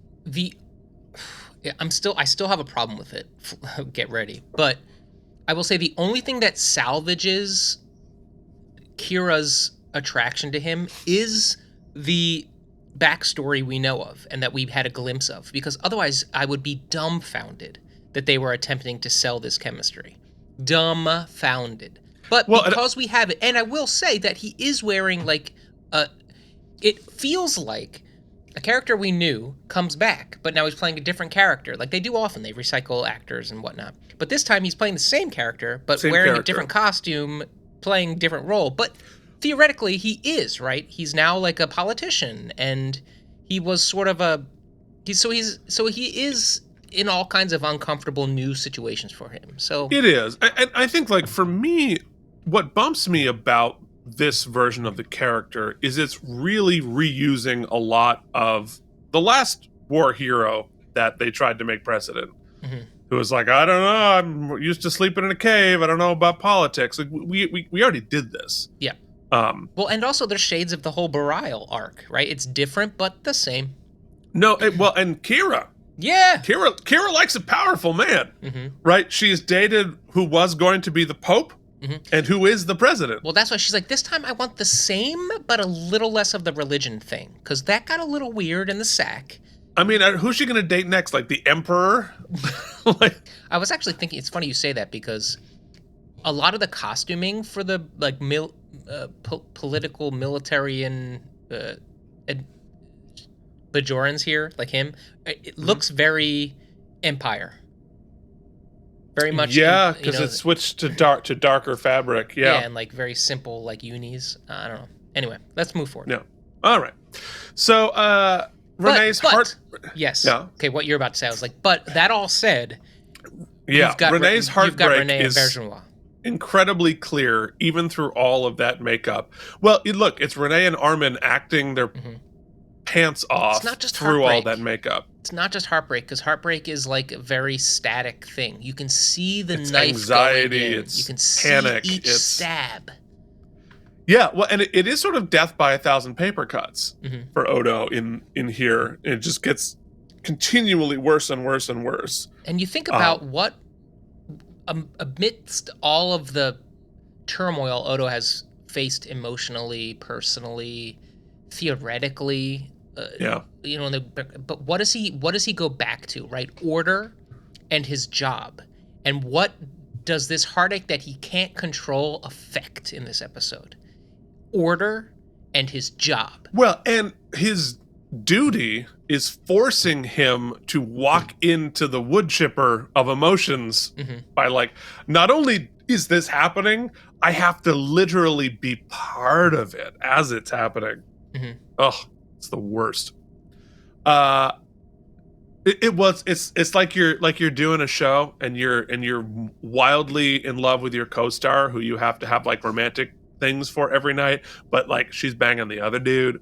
I still have a problem with it. Get ready. But I will say the only thing that salvages Kira's attraction to him is the backstory we know of and that we've had a glimpse of, because otherwise I would be dumbfounded that they were attempting to sell this chemistry. Dumbfounded. But because we have it, and I will say that he is wearing like it feels like a character we knew comes back, but now he's playing a different character. Like they do often, they recycle actors and whatnot. But this time he's playing the same character, but wearing a different costume, playing a different role. But theoretically, he is, right? He's now like a politician, and he was sort of he is in all kinds of uncomfortable new situations for him. So it is. I think, like, for me, what bumps me about this version of the character is it's really reusing a lot of the last war hero that they tried to make precedent. Mm-hmm. Who was like, I don't know, I'm used to sleeping in a cave, I don't know about politics. Like we already did this. Yeah. Well, and also there's shades of the whole Burial arc, right? It's different but the same. No, and Kira. Yeah. Kira likes a powerful man. Mm-hmm. Right? She's dated who was going to be the Pope. Mm-hmm. And who is the president? Well, that's why she's like, this time I want the same, but a little less of the religion thing. Because that got a little weird in the sack. I mean, who's she going to date next? Like the Emperor? Like, I was actually thinking, it's funny you say that, because a lot of the costuming for the like political, military, and Bajorans here, like him, it looks very Empire. Very much, yeah, because it switched to darker fabric. Yeah, and like very simple, like unis. I don't know. Anyway, let's move forward. No, all right. So Renee's heart. Yes. Yeah. Okay, what you're about to say, I was like, but that all said, yeah, Renee's heartbreak Renee is incredibly clear, even through all of that makeup. Well, look, it's Renee and Armin acting their pants off through all that makeup. It's not just heartbreak, because heartbreak is like a very static thing. You can see the knife anxiety, going in. It's you can panic, see each stab. Yeah, well, and it is sort of death by 1,000 paper cuts for Odo in here. It just gets continually worse and worse and worse. And you think about what, amidst all of the turmoil Odo has faced emotionally, personally, theoretically. But what does he go back to, right? Order and his job. And what does this heartache that he can't control affect in this episode? Order and his job. Well, and his duty is forcing him to walk into the wood chipper of emotions by, like, not only is this happening, I have to literally be part of it as it's happening. Oh, it's the worst. It's like you're doing a show and you're wildly in love with your co-star who you have to have like romantic things for every night, but like she's banging the other dude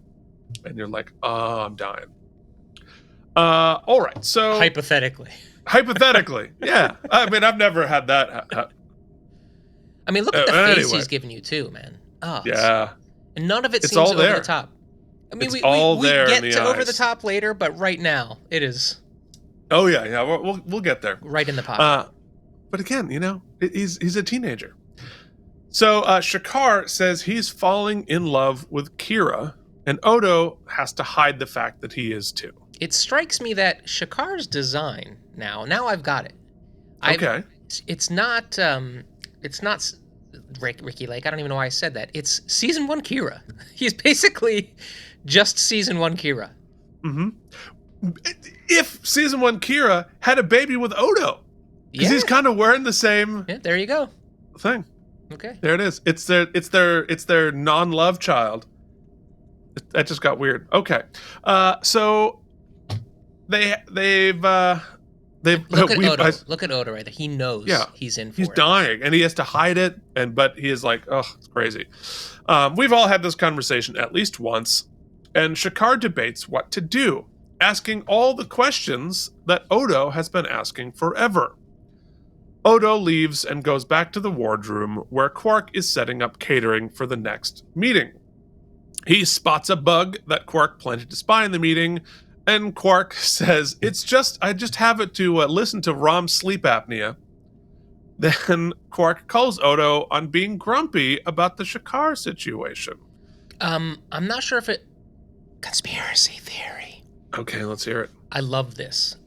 and you're like, oh, I'm dying. All right, so hypothetically, yeah. I mean, I've never had that. I mean, look at the face he's giving you too, man. Oh, yeah. And none of it seems over the top. I mean, we get to over the top later, but right now it is. Oh yeah, we'll get there. Right in the pocket. But again, he's a teenager. So Shakaar says he's falling in love with Kira, and Odo has to hide the fact that he is too. It strikes me that Shakaar's design now I've got it. Okay. It's not Ricky Lake. I don't even know why I said that. It's season 1 Kira. He's basically just season 1 Kira. If season 1 Kira had a baby with Odo, because he's kind of wearing the same. Yeah, there you go. Thing. Okay. There it is. It's their non-love child. That just got weird. Okay. So they've look at Odo right there. He knows he's in for He's dying, and he has to hide it, but he is like, oh, it's crazy. We've all had this conversation at least once, and Shakaar debates what to do, asking all the questions that Odo has been asking forever. Odo leaves and goes back to the wardroom where Quark is setting up catering for the next meeting. He spots a bug that Quark planted to spy in the meeting, and Quark says, I just have it to listen to Rom's sleep apnea. Then Quark calls Odo on being grumpy about the Shakaar situation. I'm not sure if it... Conspiracy theory. Okay, let's hear it. I love this.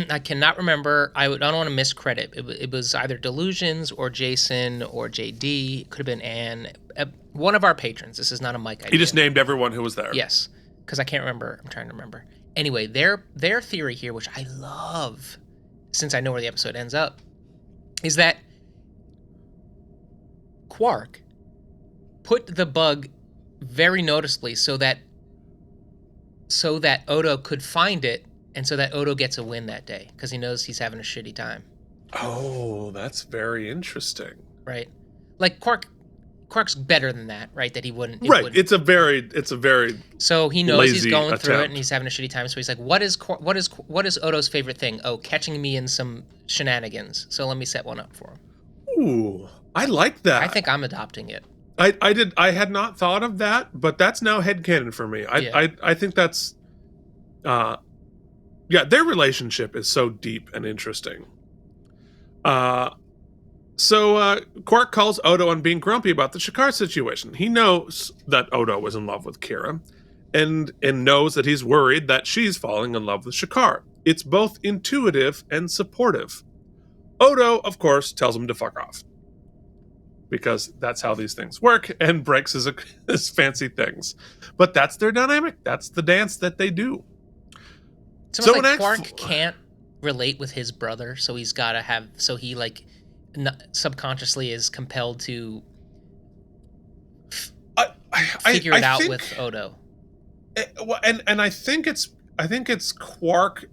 I cannot remember. I don't want to miscredit. It was either Delusions or Jason or JD. It could have been Anne. One of our patrons. This is not a Mike idea. He just named everyone who was there. Yes, because I can't remember. I'm trying to remember. Anyway, their theory here, which I love, since I know where the episode ends up, is that Quark put the bug very noticeably so that Odo could find it, and so that Odo gets a win that day because he knows he's having a shitty time. Oh, that's very interesting. Right, like Quark's better than that, right? That he wouldn't. It's a very. So he knows he's going attempt. through it and he's having a shitty time. So he's like, "What is Odo's favorite thing? Oh, catching me in some shenanigans. So let me set one up for him." Ooh, I like that. I think I'm adopting it. I had not thought of that, but that's now headcanon for me. I think that's their relationship is so deep and interesting. So Quark calls Odo on being grumpy about the Shakaar situation. He knows that Odo was in love with Kira and knows that he's worried that she's falling in love with Shakaar. It's both intuitive and supportive. Odo, of course, tells him to fuck off, because that's how these things work, and breaks his fancy things. But that's their dynamic. That's the dance that they do. It's almost like Quark can't relate with his brother, so he's got to have... So he, subconsciously is compelled to figure it out with Odo. And I think it's Quark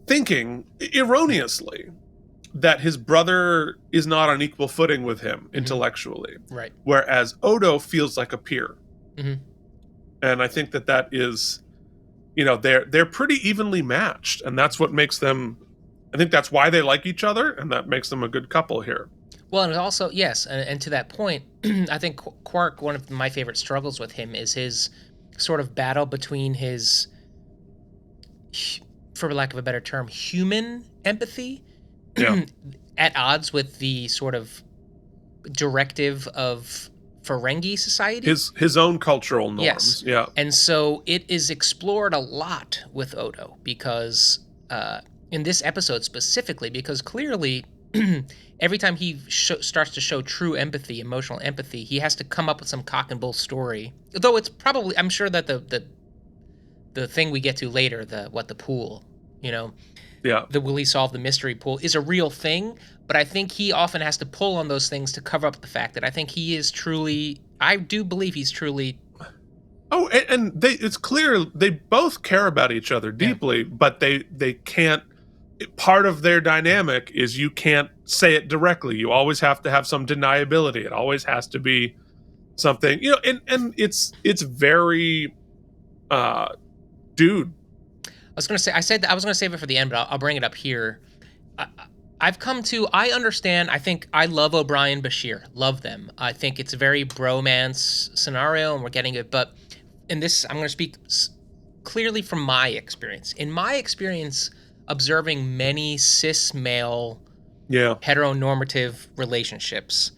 thinking erroneously that his brother is not on equal footing with him intellectually, right? Whereas Odo feels like a peer, and I think that is, they're pretty evenly matched, and that's what makes them. I think that's why they like each other, and that makes them a good couple here. Well, and also, yes, and to that point, I think Quark, one of my favorite struggles with him is his sort of battle between his, for lack of a better term, human empathy, at odds with the sort of directive of Ferengi society. His own cultural norms. Yes. And so it is explored a lot with Odo, because... in this episode specifically, because clearly every time he starts to show true empathy, emotional empathy, he has to come up with some cock and bull story. Though it's probably, I'm sure that the thing we get to later, the pool, the will he solve the mystery pool, is a real thing. But I think he often has to pull on those things to cover up the fact that I think he is truly, I do believe he's truly... Oh, and it's clear they both care about each other deeply, but they can't. Part of their dynamic is you can't say it directly. You always have to have some deniability. It always has to be something, and it's very dude. I was going to say, I said that I was going to save it for the end, but I'll bring it up here. I understand. I think I love O'Brien, Bashir. Love them. I think it's a very bromance scenario, and we're getting it. But in this, I'm going to speak clearly from my experience. In my experience, observing many cis male, heteronormative relationships,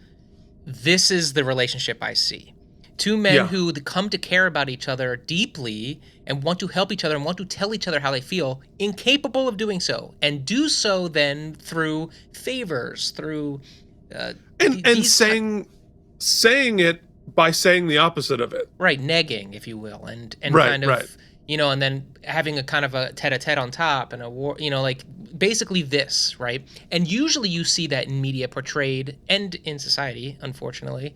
this is the relationship I see. Two men who come to care about each other deeply and want to help each other and want to tell each other how they feel, incapable of doing so, and do so then through favors, through saying it by saying the opposite of it, right? Negging, if you will, and kind of and then having a kind of a tete-a-tete on top and a war, basically this, right? And usually you see that in media portrayed, and in society, unfortunately,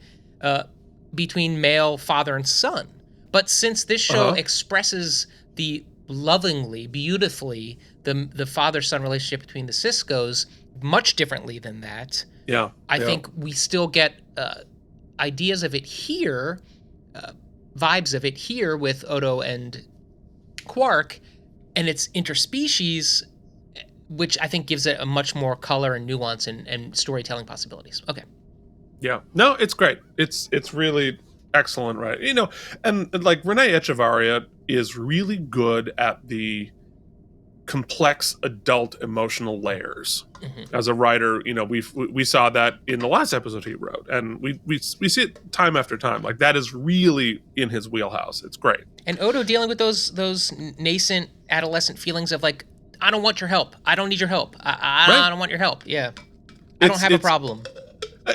between male father and son. But since this show expresses the lovingly, beautifully, the father-son relationship between the Ciscos much differently than that, I think we still get ideas of it here, vibes of it here with Odo and Quark, and it's interspecies, which I think gives it a much more color and nuance and storytelling possibilities. Okay. Yeah. No, it's great. It's really excellent, right? And like Renee Echevarria is really good at the complex adult emotional layers. As a writer, we saw that in the last episode he wrote, and we see it time after time. Like, that is really in his wheelhouse. It's great. And Odo dealing with those nascent adolescent feelings of like, I don't want your help. I don't need your help. I don't want your help. Yeah. I don't have a problem.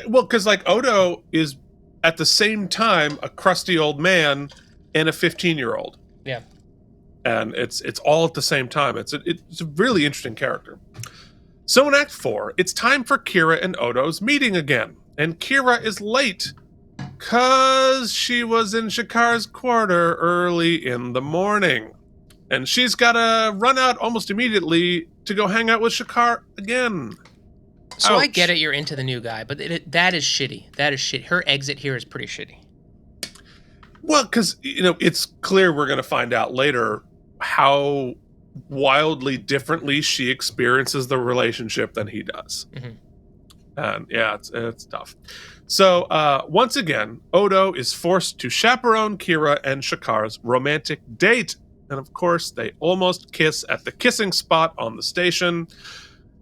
Well, because like Odo is at the same time a crusty old man and a 15-year-old. Yeah. And it's all at the same time. It's a really interesting character. So in Act 4, it's time for Kira and Odo's meeting again. And Kira is late because she was in Shakaar's quarter early in the morning. And she's got to run out almost immediately to go hang out with Shakaar again. So Ouch. I get it, you're into the new guy, but that is shitty. That is shitty. Her exit here is pretty shitty. Well, because, it's clear we're going to find out later how wildly differently she experiences the relationship than he does. And yeah, it's tough. So once again, Odo is forced to chaperone Kira and Shakaar's romantic date. And of course, they almost kiss at the kissing spot on the station.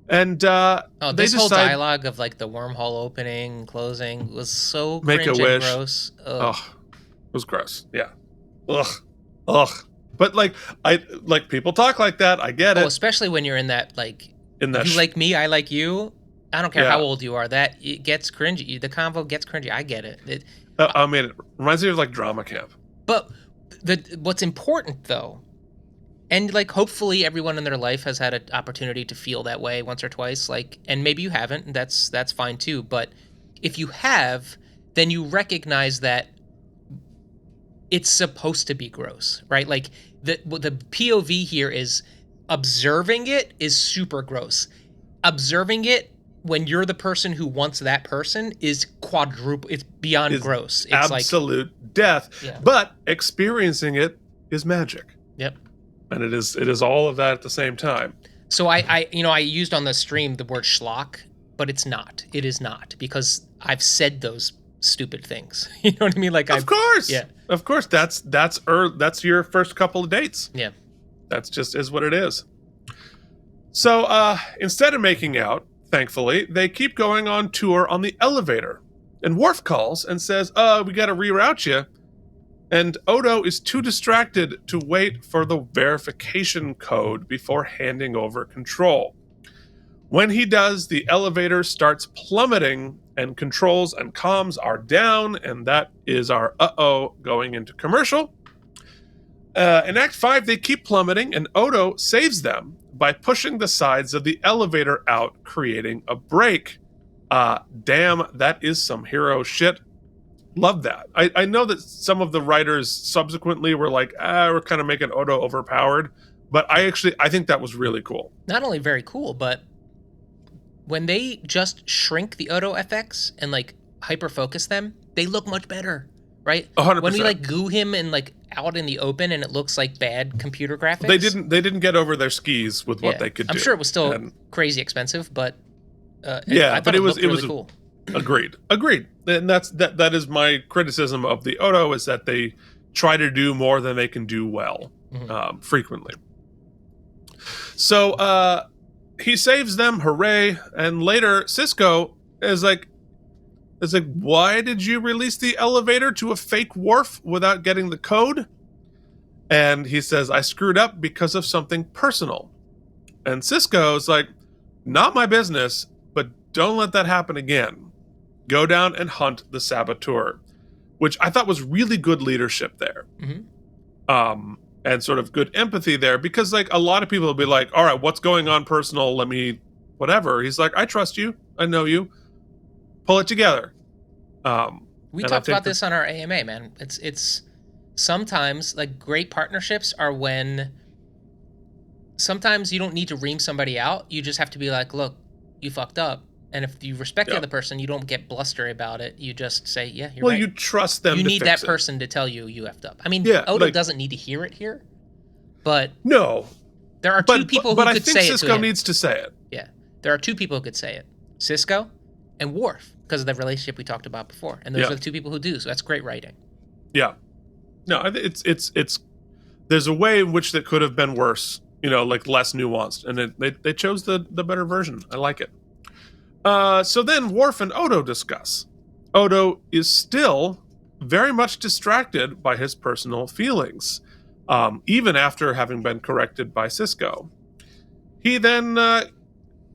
And this whole dialogue of like the wormhole opening, closing was so cringe and gross. Ugh. Oh, it was gross. Yeah. Ugh. But like people talk like that. I get it. Especially when you're in that you like me, I like you. I don't care how old you are. That it gets cringy. The convo gets cringy. I get it. It reminds me of like drama camp. But what's important though, and like hopefully everyone in their life has had an opportunity to feel that way once or twice. And maybe you haven't. That's fine too. But if you have, then you recognize that it's supposed to be gross, right? Like the POV here is observing it is super gross. Observing it when you're the person who wants that person is quadruple. It's beyond gross. It's absolute death. Yeah. But experiencing it is magic. Yep. And it is all of that at the same time. So I used on the stream the word schlock, but it's not. It is not, because I've said those stupid things. You know what I mean? Like, of course. Yeah. Of course. That's your first couple of dates. Yeah. That's just is what it is. So instead of making out, thankfully, they keep going on tour on the elevator. And Worf calls and says, we got to reroute you. And Odo is too distracted to wait for the verification code before handing over control. When he does, the elevator starts plummeting and controls and comms are down, and that is our going into commercial. In Act 5, they keep plummeting, and Odo saves them by pushing the sides of the elevator out, creating a break. Damn, that is some hero shit. Love that. I know that some of the writers subsequently were like, we're kind of making Odo overpowered, but I think that was really cool. Not only very cool, but when they just shrink the Odo FX and like hyper focus them, they look much better, right? 100%. When we like goo him and like out in the open and it looks like bad computer graphics. They didn't get over their skis with what they could do. I'm sure it was still crazy expensive, but but it was really cool. Agreed. And that is my criticism of the Odo, is that they try to do more than they can do well, frequently. So he saves them, hooray! And later, Cisco is like, why did you release the elevator to a fake Worf without getting the code? And he says, I screwed up because of something personal. And Cisco's like, not my business, but don't let that happen again. Go down and hunt the saboteur, which I thought was really good leadership there. And sort of good empathy there, because like a lot of people will be like, all right, what's going on personal? Let me, whatever. He's like, I trust you. I know you. Pull it together. We talked about this on our AMA, man. It's sometimes like great partnerships are when sometimes you don't need to ream somebody out. You just have to be like, look, you fucked up. And if you respect the other person, you don't get blustery about it. You just say, yeah, you're right. Well, you trust them. You need that person to tell you effed up. I mean, Odo doesn't need to hear it here, but no, there are two people who could say it. But I think Cisco needs to say it. Yeah, there are two people who could say it: Cisco and Worf, because of the relationship we talked about before. And those are the two people who do. So that's great writing. Yeah. No, it's there's a way in which that could have been worse, like less nuanced, and they chose the better version. I like it. So then Worf and Odo discuss. Odo is still very much distracted by his personal feelings, even after having been corrected by Sisko. He then,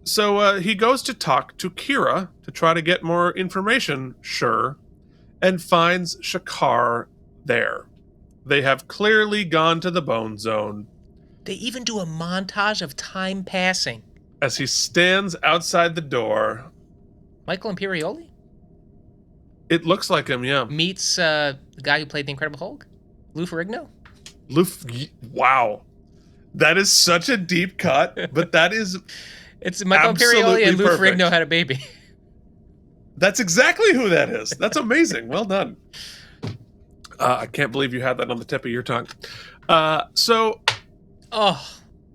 he goes to talk to Kira to try to get more information, sure, and finds Shakaar there. They have clearly gone to the Bone Zone. They even do a montage of time passing. As he stands outside the door. Michael Imperioli? It looks like him, yeah. Meets the guy who played the Incredible Hulk? Lou Ferrigno? Wow. That is such a deep cut, but that is It's Michael Imperioli and Lou perfect. Ferrigno had a baby. That's exactly who that is. That's amazing. Well done. I can't believe you had that on the tip of your tongue. Oh,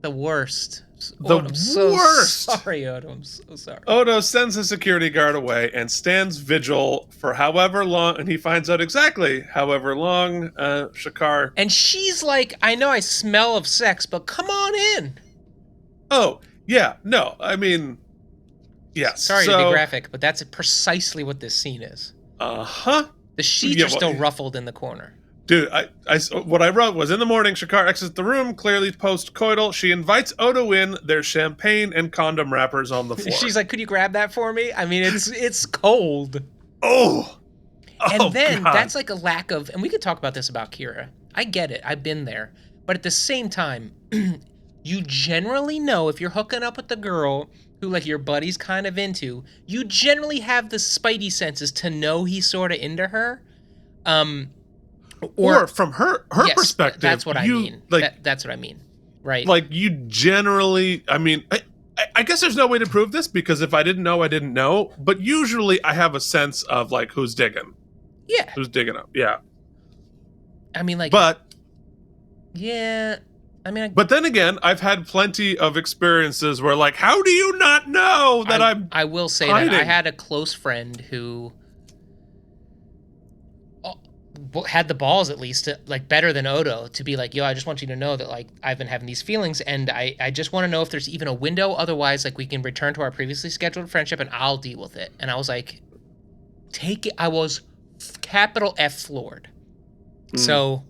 the worst. The I'm so worst. Sorry, Odo. I'm so sorry. Odo sends a security guard away and stands vigil for however long, and he finds out exactly however long Shakaar. And she's like, I know I smell of sex, but come on in. Oh, yeah. No, I mean, yes. Sorry to be graphic, but that's precisely what this scene is. Uh-huh. The sheets are still ruffled in the corner. Dude, what I wrote was, in the morning, Shakaar exits the room, clearly post-coital. She invites Odo in. There's champagne and condom wrappers on the floor. She's like, could you grab that for me? I mean, it's cold. Oh, and then God. That's like a lack of, and we could talk about this about Kira. I get it. I've been there. But at the same time, you generally know if you're hooking up with the girl who like your buddy's kind of into, you generally have the spidey senses to know he's sort of into her. Or from her yes, perspective, that's what I mean. That's what I mean, right? Like you generally, I mean, I guess there's no way to prove this because if I didn't know, I didn't know. But usually, I have a sense of like who's digging. Yeah, who's digging up. Yeah. I mean, like, but yeah, I mean, but then again, I've had plenty of experiences where like, how do you not know that I will say hiding? that I had a close friend who had the balls, at least, to, like, better than Odo, to be like, yo, I just want you to know that, like, I've been having these feelings, and I just want to know if there's even a window. Otherwise, like, we can return to our previously scheduled friendship, and I'll deal with it. And I was like, take it. I was capital F floored. So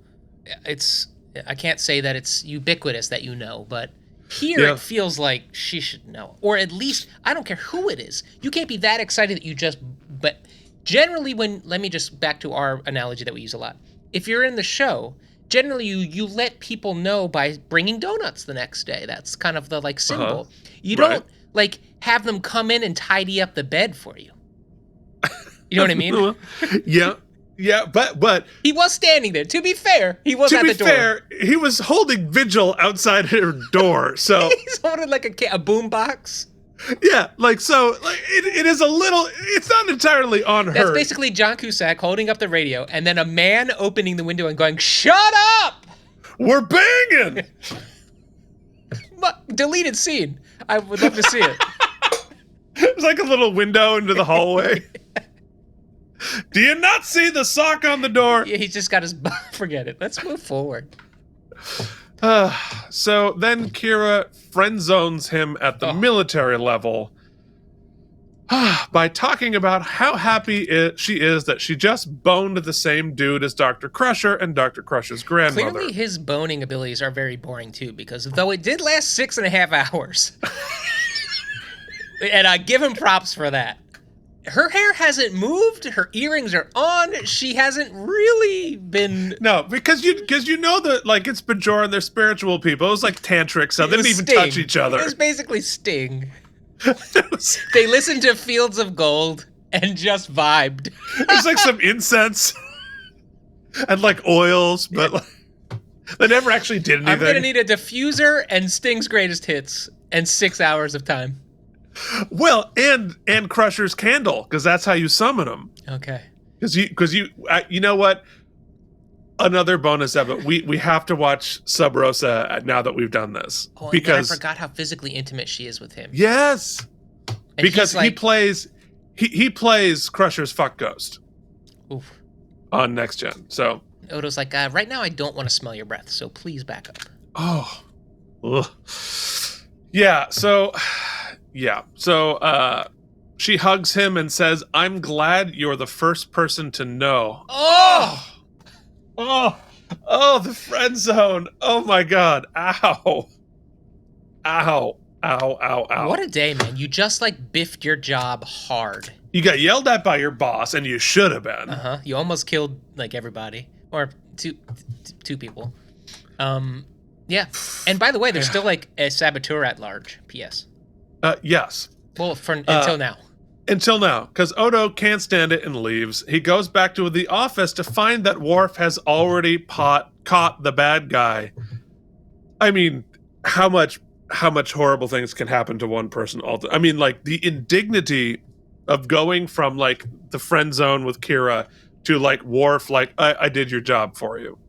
I can't say that it's ubiquitous that you know, but here it feels like she should know. Or at least, I don't care who it is. You can't be that excited that you just, but generally let me just back to our analogy that we use a lot. If you're in the show, generally you let people know by bringing donuts the next day. That's kind of the like symbol. You don't like have them come in and tidy up the bed for you. You know what I mean? Yeah, but he was standing there. To be fair, he was at the door. To be fair, he was holding vigil outside her door. So he's holding like a boom box. Yeah, like so, like it is a little. It's not entirely on her. That's basically John Cusack holding up the radio, and then a man opening the window and going, "Shut up! We're banging." Deleted scene. I would love to see it. It's like a little window into the hallway. Do you not see the sock on the door? Yeah, he's just got his. Forget it. Let's move forward. So then Kira friend zones him at the military level by talking about how happy she is that she just boned the same dude as Dr. Crusher and Dr. Crusher's grandmother. Clearly his boning abilities are very boring too, because though it did last 6.5 hours, and I give him props for that. Her hair hasn't moved. Her earrings are on. She hasn't really been. No, because you know that like it's Bajoran, they're spiritual people. It was like tantric, so they didn't even touch each other. It was basically Sting. They listened to Fields of Gold and just vibed. There's like some incense and like oils, but like, they never actually did anything. I'm gonna need a diffuser and Sting's greatest hits and 6 hours of time. Well, and Crusher's candle, because that's how you summon them. Okay. Because you know what? Another bonus episode. We have to watch Sub Rosa now that we've done this. Oh, because I forgot how physically intimate she is with him. Yes. And because like, he plays Crusher's fuck ghost. Oof. On Next Gen. So Odo's like, right now I don't want to smell your breath, so please back up. Oh. Ugh. Yeah. So she hugs him and says, "I'm glad you're the first person to know." Oh! Oh, the friend zone. Oh my God. Ow. Ow. Ow, ow, ow. What a day, man. You just like biffed your job hard. You got yelled at by your boss, and you should have been. Uh-huh. You almost killed like everybody. Or two people. Yeah. And by the way, there's still like a saboteur at large. P.S. Yes. Well, until now. Until now, because Odo can't stand it and leaves. He goes back to the office to find that Worf has already caught the bad guy. I mean, how much horrible things can happen to one person? I mean, like the indignity of going from like the friend zone with Kira to like Worf, like I did your job for you.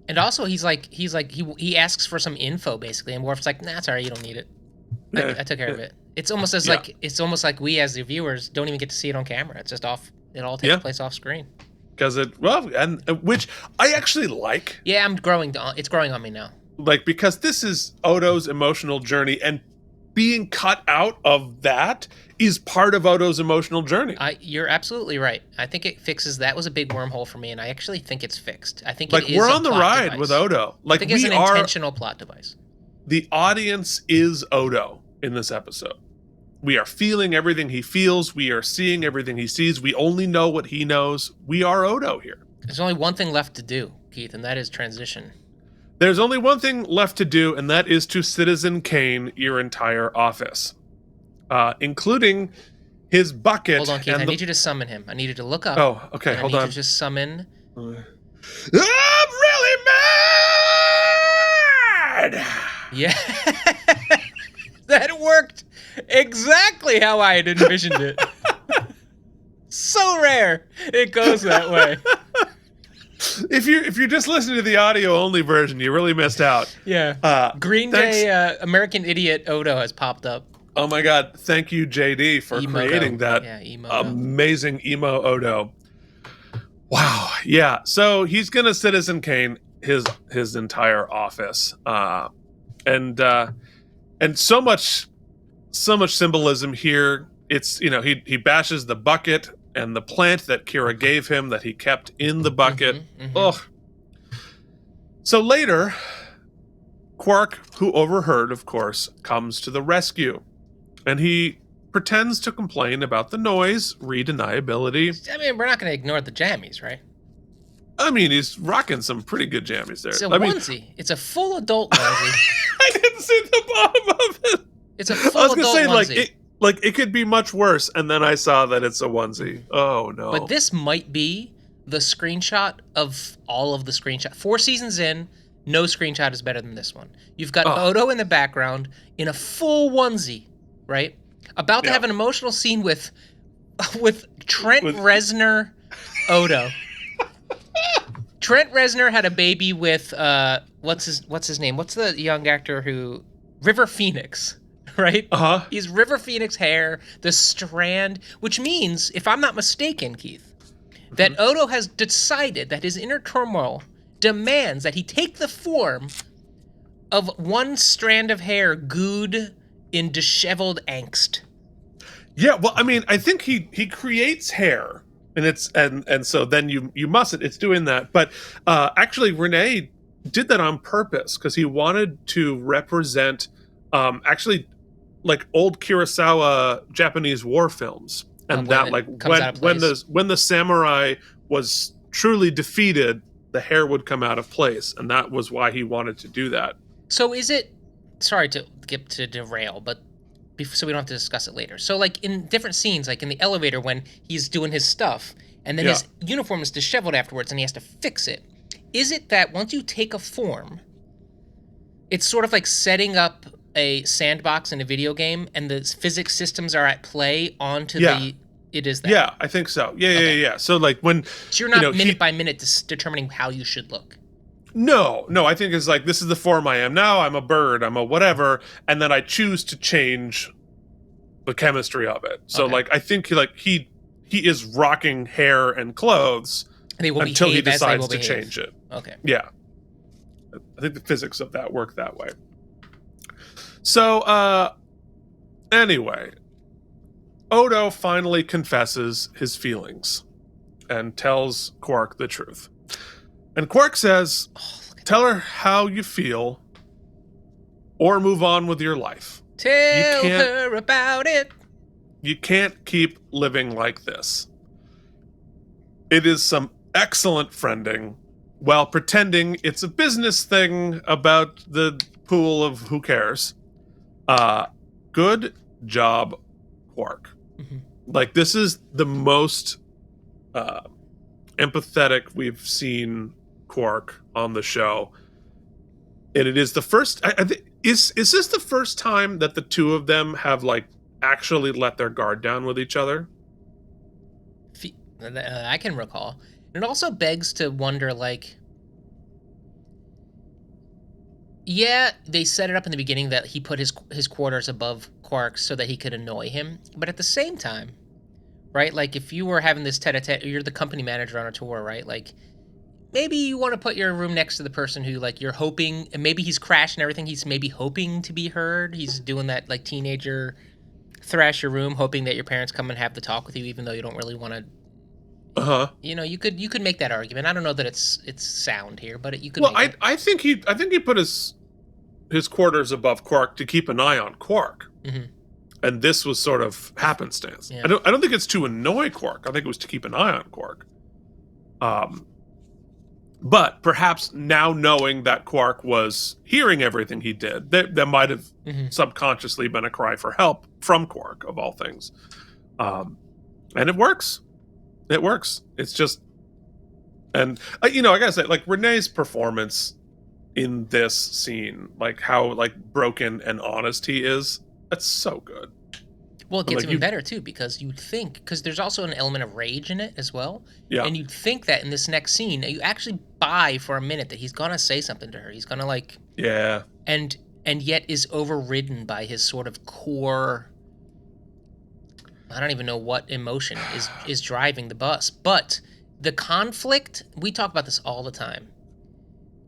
And also, he asks for some info basically, and Worf's like, "Nah, sorry, you don't need it. I took care of it." It's almost like we as the viewers don't even get to see it on camera. It's just off. It all takes place off screen. Because which I actually like. Yeah, it's growing on me now. Like, because this is Odo's emotional journey, and being cut out of that is part of Odo's emotional journey. You're absolutely right. I think it fixes. That was a big wormhole for me, and I actually think it's fixed. I think like we're on the ride device. With Odo. Like, I think it's an intentional plot device. The audience is Odo in this episode. We are feeling everything he feels. We are seeing everything he sees. We only know what he knows. We are Odo here. There's only one thing left to do, Keith, and that is transition. There's only one thing left to do, and that is to Citizen Kane your entire office, including his bucket. Hold on, Keith. I need you to summon him. I need you to look up. Oh, okay. Hold on. I need you to just summon. I'm really mad! Yeah. That worked exactly how I had envisioned it. So rare it goes that way. If you're just listening to the audio only version, you really missed out. Yeah. Green Day American Idiot Odo has popped up. Oh my God! Thank you, JD, for creating that amazing emo Odo. Wow. Yeah. So he's gonna Citizen Kane his entire office, and so much symbolism here. It's he bashes the bucket and the plant that Kira gave him that he kept in the bucket. Ugh. So later, Quark, who overheard, of course, comes to the rescue. And he pretends to complain about the noise, redeniability. I mean, we're not going to ignore the jammies, right? I mean, he's rocking some pretty good jammies there. It's a onesie. It's a full adult onesie. I didn't see the bottom of it. It's a full adult onesie. Like it could be much worse, and then I saw that it's a onesie. Oh no! But this might be the screenshot of all of the screenshots. 4 seasons in, no screenshot is better than this one. You've got Odo in the background in a full onesie, right? About to have an emotional scene with Trent Reznor, Odo. Trent Reznor had a baby with what's his name? What's the young actor who River Phoenix? Right? Uh-huh. He's River Phoenix hair, the strand, which means, if I'm not mistaken, Keith, that Odo has decided that his inner turmoil demands that he take the form of one strand of hair gooed in disheveled angst. Yeah, well, I mean, I think he creates hair, and so then you mustn't. It's doing that, but actually, Renee did that on purpose because he wanted to represent actually. Like old Kurosawa Japanese war films, and that like when the samurai was truly defeated, the hair would come out of place, and that was why he wanted to do that. So is it? Sorry to derail, but so we don't have to discuss it later. So like in different scenes, like in the elevator when he's doing his stuff, and then his uniform is disheveled afterwards, and he has to fix it. Is it that once you take a form, it's sort of like setting up a sandbox in a video game, and the physics systems are at play onto it is that. Yeah, I think so. Yeah. So like when so you're not minute by minute determining how you should look. No, I think it's like this is the form I am now. I'm a bird. I'm a whatever, and then I choose to change the chemistry of it. So like I think he is rocking hair and clothes until he decides to change it. Okay. Yeah, I think the physics of that work that way. So, anyway, Odo finally confesses his feelings and tells Quark the truth. And Quark says, tell her how you feel or move on with your life. Tell her about it. You can't keep living like this. It is some excellent friending while pretending it's a business thing about the pool of who cares. Good job, Quark. Mm-hmm. Like, this is the most empathetic we've seen Quark on the show. And it is the first... Is this the first time that the two of them have, like, actually let their guard down with each other? I can recall. It also begs to wonder, like... Yeah, they set it up in the beginning that he put his quarters above Quark's so that he could annoy him. But at the same time, right? Like, if you were having this tete-a-tete, you're the company manager on a tour, right? Like, maybe you want to put your room next to the person who, like, you're hoping... And maybe he's crashing everything. He's maybe hoping to be heard. He's doing that, like, teenager thrash your room, hoping that your parents come and have the talk with you, even though you don't really want to... You know, you could make that argument. I don't know that it's sound here, but you could. Well, I think he put his quarters above Quark to keep an eye on Quark, and this was sort of happenstance. Yeah. I don't think it's to annoy Quark. I think it was to keep an eye on Quark. But perhaps now knowing that Quark was hearing everything he did, that might have subconsciously been a cry for help from Quark, of all things, and it works. It works. It's just, and you know, I gotta say, like, Renee's performance in this scene, like how like broken and honest he is, that's so good. Well, it gets even better too, because you'd think, because there's also an element of rage in it as well. Yeah. And you'd think that in this next scene, you actually buy for a minute that he's gonna say something to her. He's gonna, like, yeah. And yet is overridden by his sort of core. I don't even know what emotion is driving the bus, but the conflict, we talk about this all the time.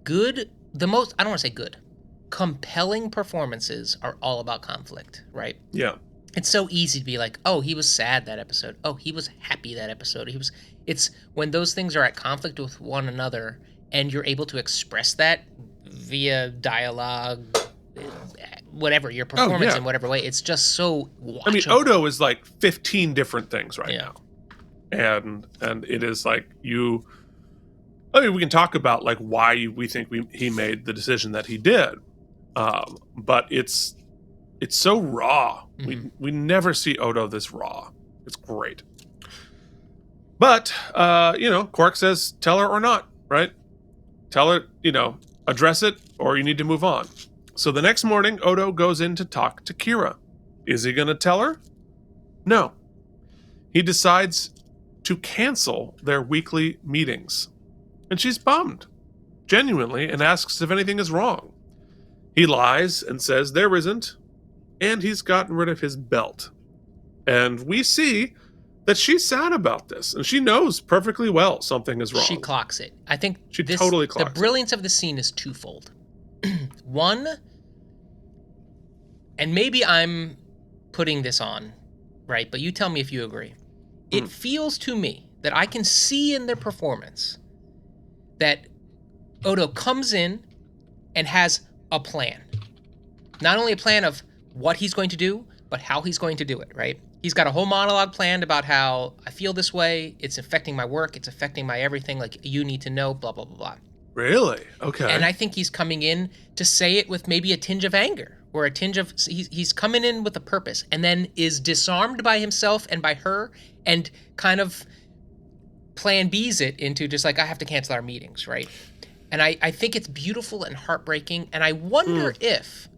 I don't want to say good, compelling performances are all about conflict, right? Yeah. It's so easy to be like, oh, he was sad that episode. Oh, he was happy that episode. It's when those things are at conflict with one another and you're able to express that via dialogue, whatever, your performance in whatever way, it's just so watchable. I mean, Odo is like 15 different things right now. And it is like we can talk about like why we think he made the decision that he did. But it's so raw. We never see Odo this raw. It's great. But Quark says, tell her or not, right? Tell her, address it or you need to move on. So the next morning, Odo goes in to talk to Kira. Is he going to tell her? No. He decides to cancel their weekly meetings. And she's bummed, genuinely, and asks if anything is wrong. He lies and says there isn't, and he's gotten rid of his belt. And we see that she's sad about this, and she knows perfectly well something is wrong. She clocks it. I think she totally clocks it. The brilliance of the scene is twofold. One, and maybe I'm putting this on, right? But you tell me if you agree. It feels to me that I can see in their performance that Odo comes in and has a plan. Not only a plan of what he's going to do, but how he's going to do it, right? He's got a whole monologue planned about how I feel this way, it's affecting my work, it's affecting my everything, like, you need to know, blah, blah, blah, blah. Really? Okay. And I think he's coming in to say it with maybe a tinge of anger, or a tinge of, he's coming in with a purpose, and then is disarmed by himself and by her, and kind of plan B's it into just like, I have to cancel our meetings, right? And I think it's beautiful and heartbreaking, and I wonder if,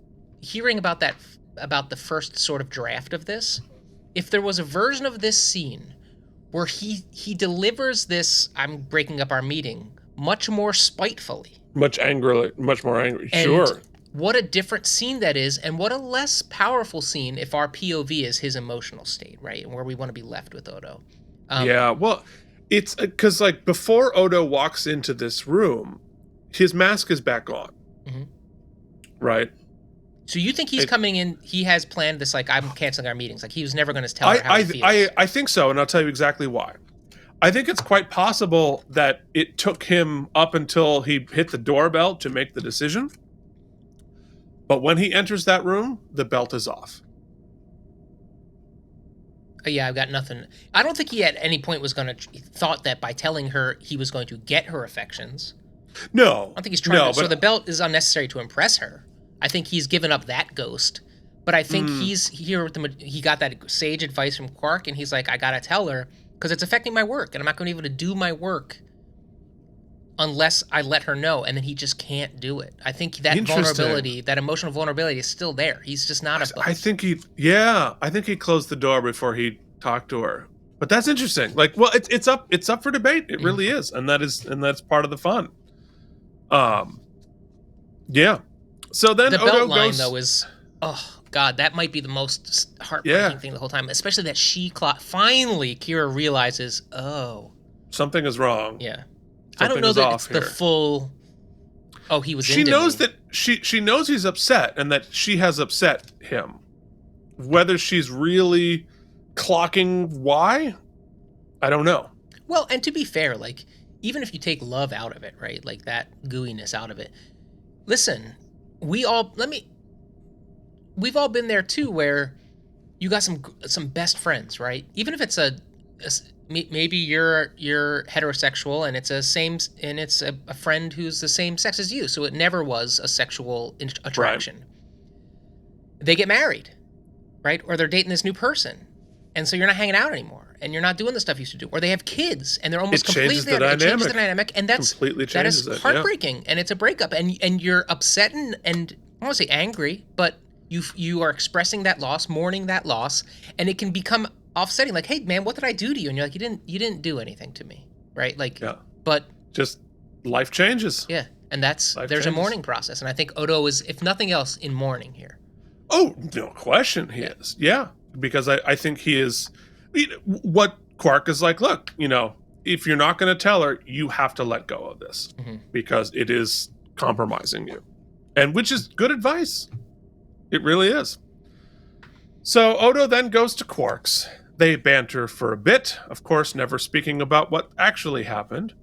hearing about that, about the first sort of draft of this, if there was a version of this scene where he delivers this, I'm breaking up our meeting, much more spitefully. Much more angry. And sure. What a different scene that is, and what a less powerful scene if our POV is his emotional state, right? And where we want to be left with Odo. Yeah, well, it's because, like, before Odo walks into this room, his mask is back on. Right? So you think he's coming in? He has planned this. Like, I'm canceling our meetings. Like, he was never going to tell her how he feels. I think so, and I'll tell you exactly why. I think it's quite possible that it took him up until he hit the doorbell to make the decision. But when he enters that room, the belt is off. Yeah, I've got nothing. I don't think he at any point was going to thought that by telling her he was going to get her affections. No, I don't think he's trying to. So the belt is unnecessary to impress her. I think he's given up that ghost. But I think he's here with he got that sage advice from Quark, and he's like, I gotta tell her because it's affecting my work, and I'm not going to be able to do my work unless I let her know. And then he just can't do it. I think that vulnerability, that emotional vulnerability, is still there. He's just not a. I think he closed the door before he talked to her. But that's interesting. Like, well, it's up for debate. It really is, and that's part of the fun. Yeah. So then the Odo belt line goes, though is, oh God, that might be the most heartbreaking thing the whole time. Especially that finally Kira realizes, oh, something is wrong. Yeah, Something I don't know is that off it's here. the full. Oh, he was. She knows that she knows he's upset and that she has upset him. Whether she's really clocking why, I don't know. Well, and to be fair, like, even if you take love out of it, right? Like that gooiness out of it. Listen, we've all been there too, where you got some best friends, right? Even if it's maybe you're heterosexual and it's a friend who's the same sex as you, so it never was a sexual attraction. Right. They get married, right? Or they're dating this new person, and so you're not hanging out anymore, and you're not doing the stuff you used to do. Or they have kids, and they're almost completely changes the dynamic. It changes the dynamic, and that is heartbreaking, and it's a breakup, and you're upset and I don't want to say angry, but you are expressing that loss, mourning that loss, and it can become offsetting. Like, hey man, what did I do to you? And you're like, you didn't do anything to me, right? Like, but just life changes. Yeah, and there's a mourning process, and I think Odo is, if nothing else, in mourning here. Oh, no question, he is. Yeah, because I think he is. What Quark is like, look, if you're not going to tell her, you have to let go of this because it is compromising you, and which is good advice. It really is. So Odo then goes to Quark's. They banter for a bit, of course, never speaking about what actually happened.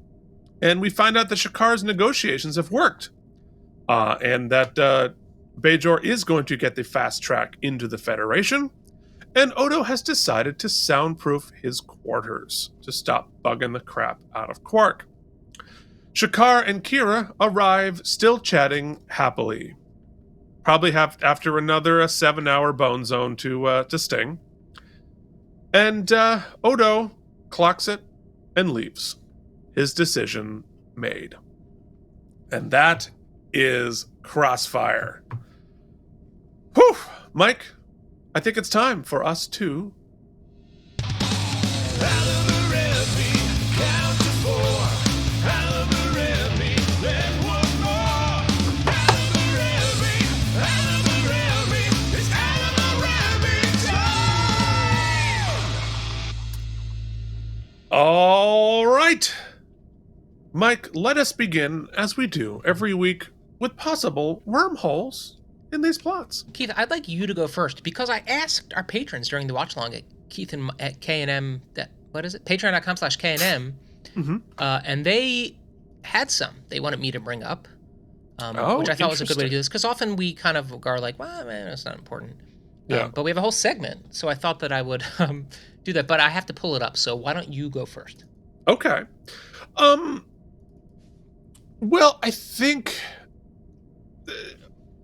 And we find out that Shakaar's negotiations have worked. And that Bajor is going to get the fast track into the Federation. And Odo has decided to soundproof his quarters to stop bugging the crap out of Quark. Shakaar and Kira arrive, still chatting happily. Probably have after another 7-hour bone zone to sting. And Odo clocks it and leaves. His decision made. And that is Crossfire. Whew! Mike, I think it's time for us to... All right. Mike, let us begin, as we do every week, with possible wormholes in these plots. Keith, I'd like you to go first, because I asked our patrons during the watch long at Keith and at K&M, what is it? Patreon.com/K&M, and they had some they wanted me to bring up, which I thought was a good way to do this, because often we kind of are like, well, man, it's not important. Yeah. But we have a whole segment, so I thought that I would do that, but I have to pull it up, so why don't you go first? Okay. Well, I think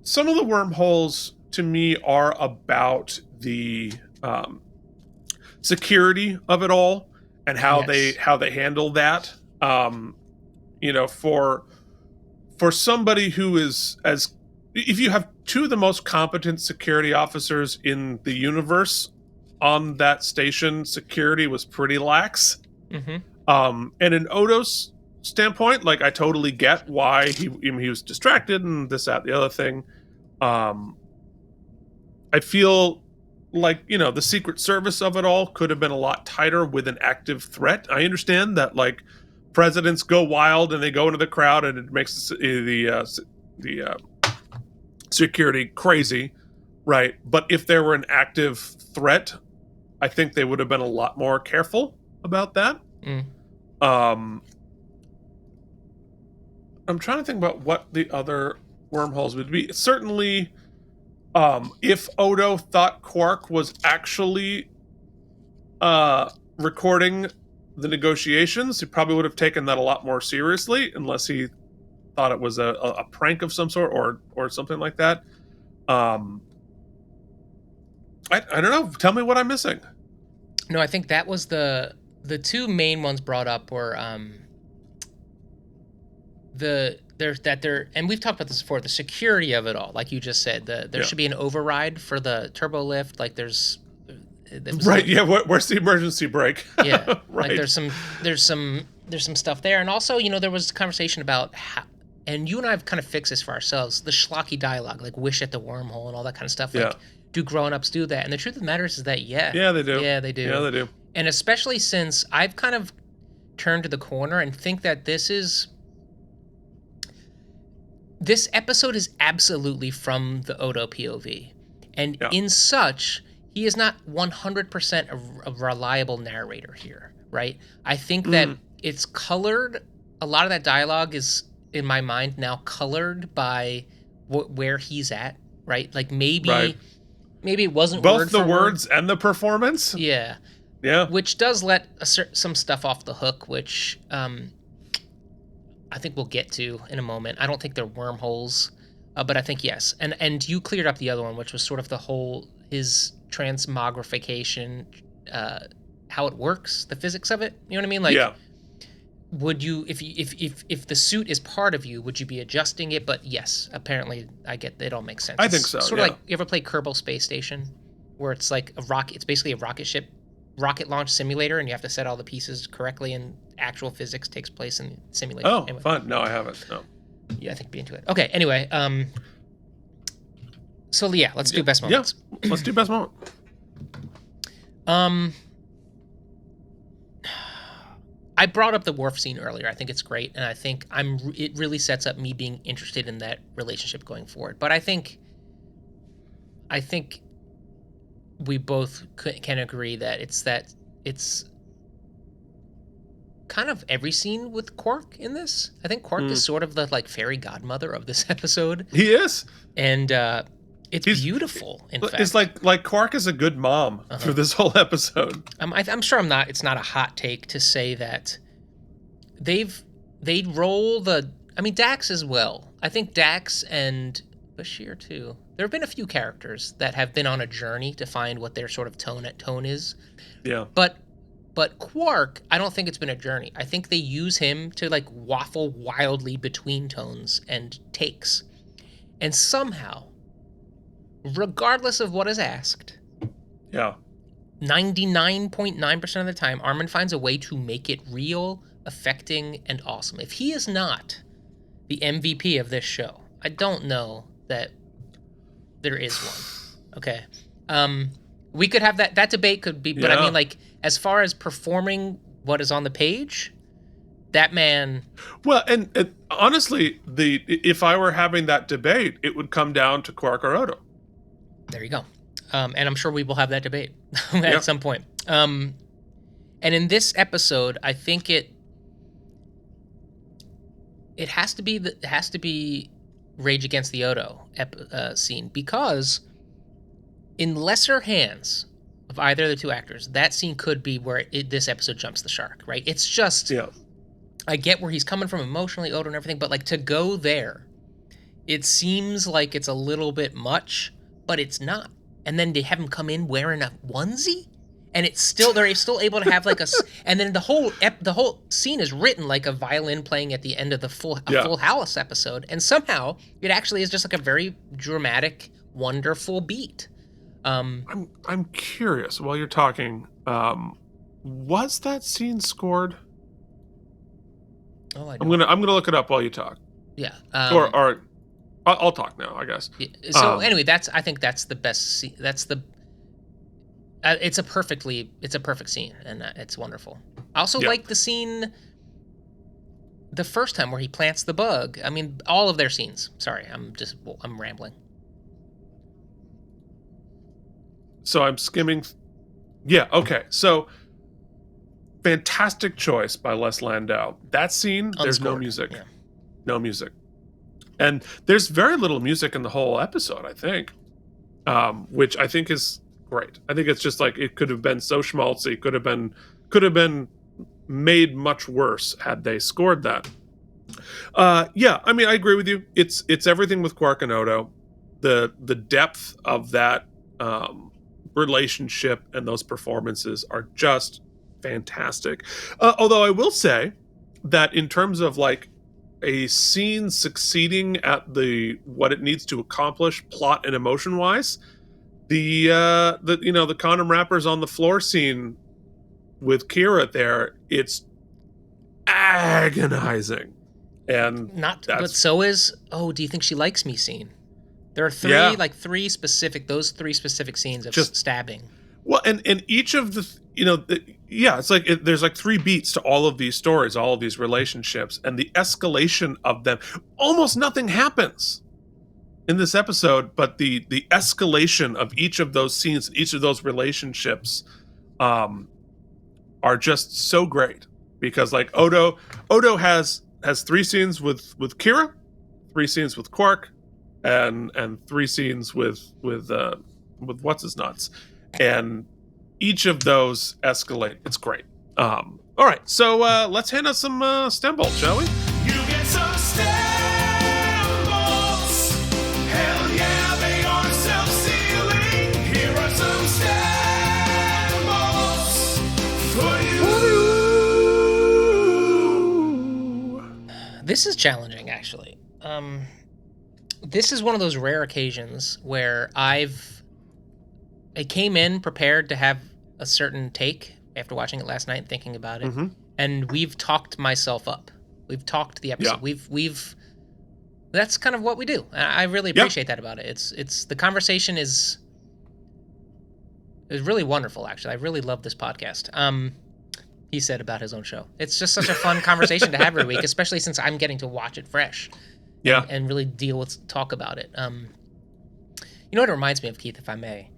some of the wormholes to me are about the security of it all and how they handle that. For somebody who is if you have two of the most competent security officers in the universe on that station, security was pretty lax. And in Odo's standpoint, like, I totally get why he was distracted and this, that, the other thing. I feel like, the Secret Service of it all could have been a lot tighter with an active threat. I understand that, like, presidents go wild and they go into the crowd and it makes the security crazy, right? But if there were an active threat, I think they would have been a lot more careful about that. I'm trying to think about what the other wormholes would be. Certainly, if Odo thought Quark was actually recording the negotiations, he probably would have taken that a lot more seriously, unless he thought it was a prank of some sort or something like that. I don't know. Tell me what I'm missing. No, I think that was the two main ones brought up were and we've talked about this before, the security of it all, like you just said. There should be an override for the turbo lift, like there's right, yeah, where's the emergency brake? Yeah, right. Like there's some stuff there, and also, there was a conversation about how, and you and I have kind of fixed this for ourselves, the schlocky dialogue, like wish at the wormhole and all that kind of stuff. Like, do grown-ups do that? And the truth of the matter is that yeah, they do. Yeah, they do. Yeah, they do. And especially since I've kind of turned to the corner and think that this episode is absolutely from the Odo POV, and in such, he is not 100% a reliable narrator here, right? I think that it's colored. A lot of that dialogue is, in my mind, now colored by where he's at, right? Like maybe it wasn't both the words and the performance. Yeah. Which does let some stuff off the hook, which I think we'll get to in a moment. I don't think they're wormholes, but I think yes. And you cleared up the other one, which was sort of the whole his transmogrification, how it works, the physics of it. You know what I mean? Like, would you, if the suit is part of you, would you be adjusting it? But yes, apparently, I get it all makes sense. I think so. Sort of like, you ever play Kerbal Space Station, where it's like a rocket. It's basically a rocket launch simulator, and you have to set all the pieces correctly, and actual physics takes place in the simulation. Oh, anyway. Fun. No, I haven't. No. Yeah, I think be into it. Okay. Anyway, so yeah, let's do best moments. Yeah, let's do best moment. I brought up the Worf scene earlier. I think it's great, and I think it really sets up me being interested in that relationship going forward. But I think we both can agree that it's kind of every scene with Quark in this. I think Quark is sort of the like fairy godmother of this episode. He is, and he's beautiful. In fact, it's like Quark is a good mom through this whole episode. I'm sure it's not a hot take to say that they roll the. I mean, Dax as well. I think Dax and Bashir too. There have been a few characters that have been on a journey to find what their sort of tone is. Yeah. But Quark, I don't think it's been a journey. I think they use him to like waffle wildly between tones and takes. And somehow, regardless of what is asked, 99.9% of the time, Armin finds a way to make it real, affecting, and awesome. If he is not the MVP of this show, I don't know that there is one. Okay. We could have that debate could be, but I mean, like, as far as performing what is on the page, that man. Well, and honestly, if I were having that debate, it would come down to Quark or Odo. There you go. And I'm sure we will have that debate at some point. And in this episode, I think it has to be Rage Against the Odo scene, because in lesser hands of either of the two actors, that scene could be where this episode jumps the shark, right? It's just, I get where he's coming from emotionally, Odo and everything, but like to go there, it seems like it's a little bit much, but it's not. And then they have him come in wearing a onesie, and they're still able to have like and then the whole scene is written like a violin playing at the end of the Full House episode, and somehow it actually is just like a very dramatic, wonderful beat. I'm curious while you're talking, was that scene scored? Oh, I'm gonna look it up while you talk. Yeah. Or I'll talk now, I guess. Yeah. So anyway, I think that's the best scene. That's the. It's a perfect scene, and it's wonderful. I also like the scene the first time where he plants the bug. I mean, all of their scenes. Sorry, I'm rambling. So I'm skimming. Yeah, okay. So fantastic choice by Les Landau. That scene, there's no Unscored, music. yeah. No music. And there's very little music in the whole episode, I think. Which I think is great. I think it's just like it could have been so schmaltzy, could have been made much worse had they scored that. Yeah, I mean, I agree with you. It's everything with Quark and Odo. The depth of that relationship and those performances are just fantastic. Although I will say that in terms of like a scene succeeding at the what it needs to accomplish, plot and emotion wise, the condom wrappers on the floor scene with Kira there, it's agonizing. And but so is do you think she likes me scene. There are three specific scenes of just stabbing. Well, and each of the it's like there's like three beats to all of these stories, all of these relationships, and the escalation of them. Almost nothing happens in this episode, but the escalation of each of those scenes, each of those relationships, are just so great. Because like Odo has 3 scenes with Kira, 3 scenes with Quark, and 3 scenes with what's his nuts, and each of those escalate. It's great. All right, so let's hand out some stem bolts, shall we? You get some stem bolts. Hell yeah, they are self-sealing. Here are some stem bolts for you. This is challenging, actually. This is one of those rare occasions where I came in prepared to have a certain take after watching it last night and thinking about it, and we've talked myself up. We've talked the episode. Yeah. We've that's kind of what we do. I really appreciate that about it. It's the conversation is really wonderful. Actually, I really love this podcast. He said about his own show. It's just such a fun conversation to have every week, especially since I'm getting to watch it fresh. Yeah. And really talk about it. You know what it reminds me of, Keith, if I may,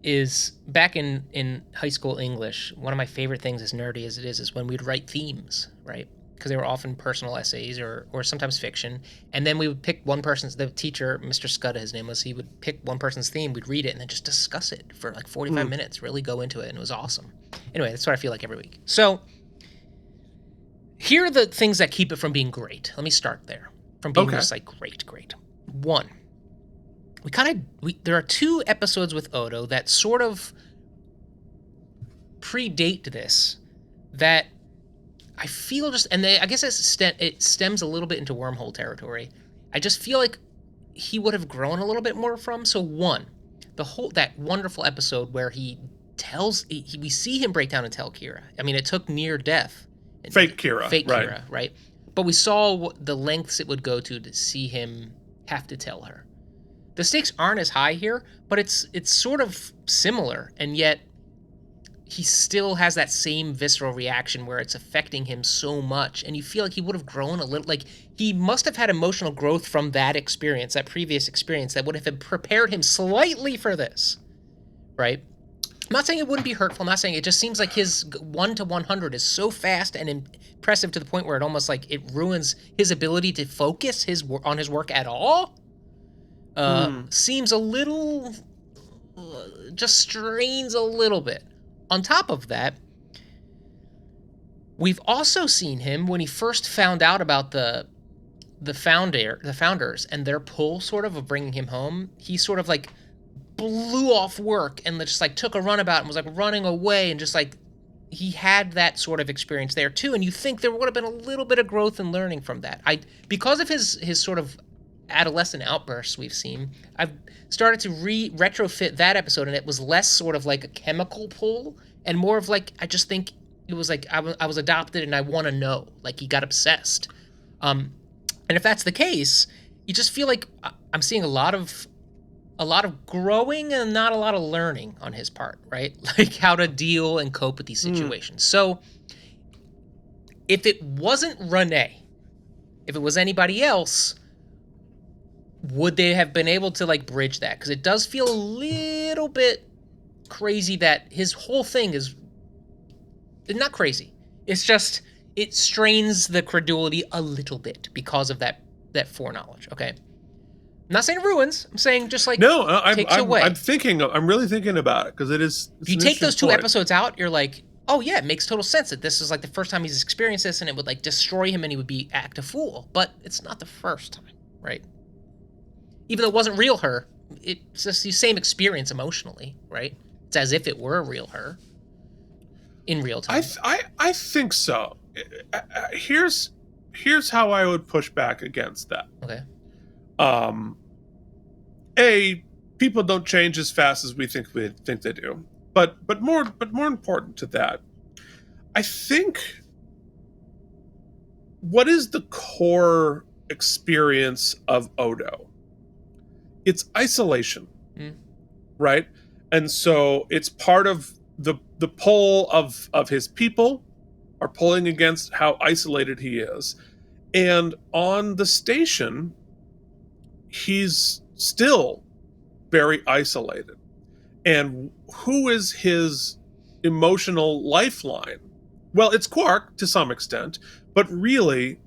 is back in high school English, one of my favorite things, as nerdy as it is when we'd write themes, right? Because they were often personal essays or sometimes fiction. And then we would pick the teacher, Mr. Scudda, his name was, he would pick one person's theme, we'd read it, and then just discuss it for like 45 minutes, really go into it, and it was awesome. Anyway, that's what I feel like every week. So here are the things that keep it from being great. Let me start there. From being just like great. One, there are 2 episodes with Odo that sort of predate this, that I feel I guess it stems a little bit into wormhole territory. I just feel like he would have grown a little bit more from. So one, that wonderful episode where we see him break down and tell Kira. I mean, it took near death. Fake Kira, Kira, right? But we saw the lengths it would go to see him have to tell her. The stakes aren't as high here, but it's sort of similar, and yet he still has that same visceral reaction where it's affecting him so much, and you feel like he would have grown a little. Like, he must have had emotional growth from that experience, that previous experience, that would have prepared him slightly for this, right? I'm not saying it wouldn't be hurtful. I'm not saying it just seems like his 1 to 100 is so fast and impressive to the point where it almost like it ruins his ability to focus on his work at all. Seems a little, just strains a little bit. On top of that, we've also seen him when he first found out about the founders and their pull sort of bringing him home. He sort of like blew off work and just like took a runabout and was like running away, and just like he had that sort of experience there too. And you think there would have been a little bit of growth and learning from that. Because of his sort of adolescent outbursts we've seen, I've started to retrofit that episode, and it was less sort of like a chemical pull and more of like, I just think it was like I was adopted and I want to know, like he got obsessed. And if that's the case, you just feel like I'm seeing a lot of growing and not a lot of learning on his part, right? Like how to deal and cope with these situations. So if it wasn't Renee, if it was anybody else, would they have been able to like bridge that? Because it does feel a little bit crazy that his whole thing is not crazy. It's just it strains the credulity a little bit because of that foreknowledge. Okay, I'm not saying it ruins. I'm saying just like takes away. I'm really thinking about it because it's if you take those 2 episodes out, you're like, oh yeah, it makes total sense that this is like the first time he's experienced this, and it would like destroy him, and he would act a fool. But it's not the first time, right? Even though it wasn't real her, it's just the same experience emotionally, right? It's as if it were a real her in real time. I think so. Here's how I would push back against that. Okay. People don't change as fast as we think they do. But more important to that, I think what is the core experience of Odo? It's isolation, right? And so it's part of the pull of his people are pulling against how isolated he is. And on the station, he's still very isolated. And who is his emotional lifeline? Well, it's Quark to some extent, but really,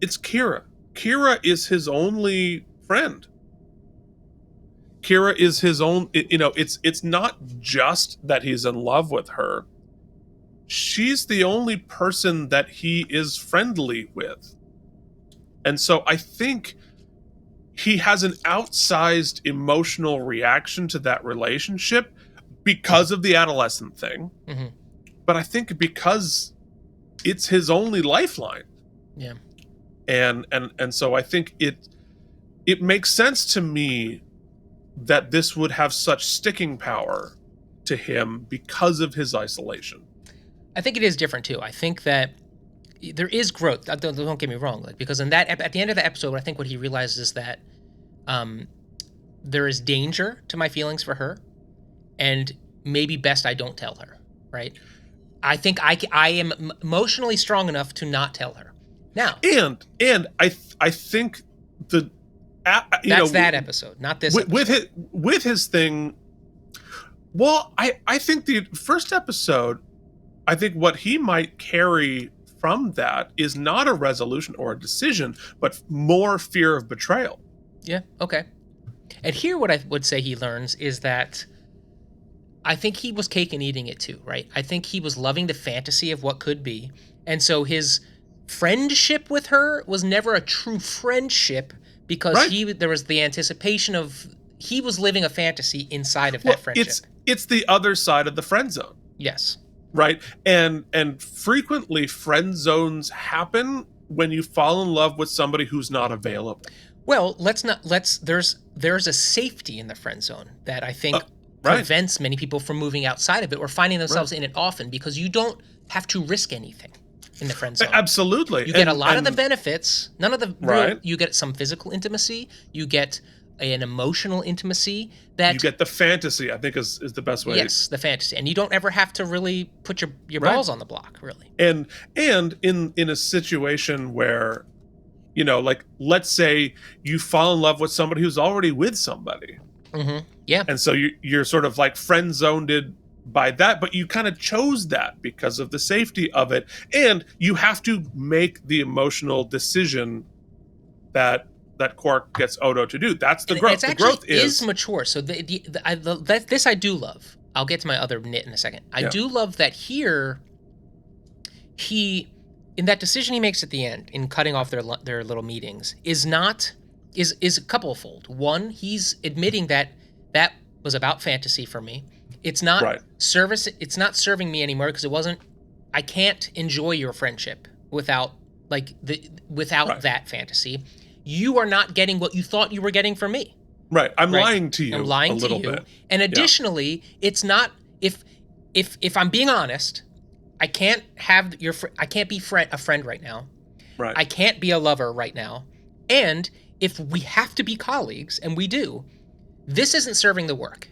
it's Kira. Kira is his only friend. Kira is his own, it's not just that he's in love with her. She's the only person that he is friendly with. And so I think he has an outsized emotional reaction to that relationship because of the adolescent thing. Mm-hmm. But I think because it's his only lifeline. Yeah. And so I think it makes sense to me that this would have such sticking power to him because of his isolation. I think it is different too. I think that there is growth. Don't get me wrong, like, because at the end of the episode, I think what he realizes is that there is danger to my feelings for her, and maybe best I don't tell her. Right? I think I am emotionally strong enough to not tell her now. And I think that episode, not this. With his thing. Well, I think the first episode, I think what he might carry from that is not a resolution or a decision, but more fear of betrayal. Yeah, okay. And here what I would say he learns is that I think he was cake and eating it too, right? I think he was loving the fantasy of what could be. And so his friendship with her was never a true friendship because there was the anticipation of he was living a fantasy inside of that friendship. It's the other side of the friend zone. Yes. Right? And frequently friend zones happen when you fall in love with somebody who's not available. Well, there's a safety in the friend zone that I think prevents many people from moving outside of it or finding themselves in it often because you don't have to risk anything in the friend zone. Absolutely. You get a lot of the benefits, none of the real, you get some physical intimacy, you get an emotional intimacy that you get the fantasy, I think is the best way. Yes, the fantasy. And you don't ever have to really put your balls on the block, really. And in a situation where, like let's say you fall in love with somebody who's already with somebody. Mm-hmm. Yeah. And so you're sort of like friend zoned by that, but you kind of chose that because of the safety of it. And you have to make the emotional decision that Quark gets Odo to do. That's the growth. The growth is mature. So this I do love. I'll get to my other nit in a second. I do love that here he, in that decision he makes at the end in cutting off their little meetings is a couple-fold. One, he's admitting that was about fantasy for me. It's not service. It's not serving me anymore because it wasn't. I can't enjoy your friendship without that fantasy. You are not getting what you thought you were getting from me. Right. I'm lying to you. I'm lying a little to you. bit. And additionally, it's not if I'm being honest, I can't have I can't be a friend right now. Right. I can't be a lover right now. And if we have to be colleagues, and we do, this isn't serving the work.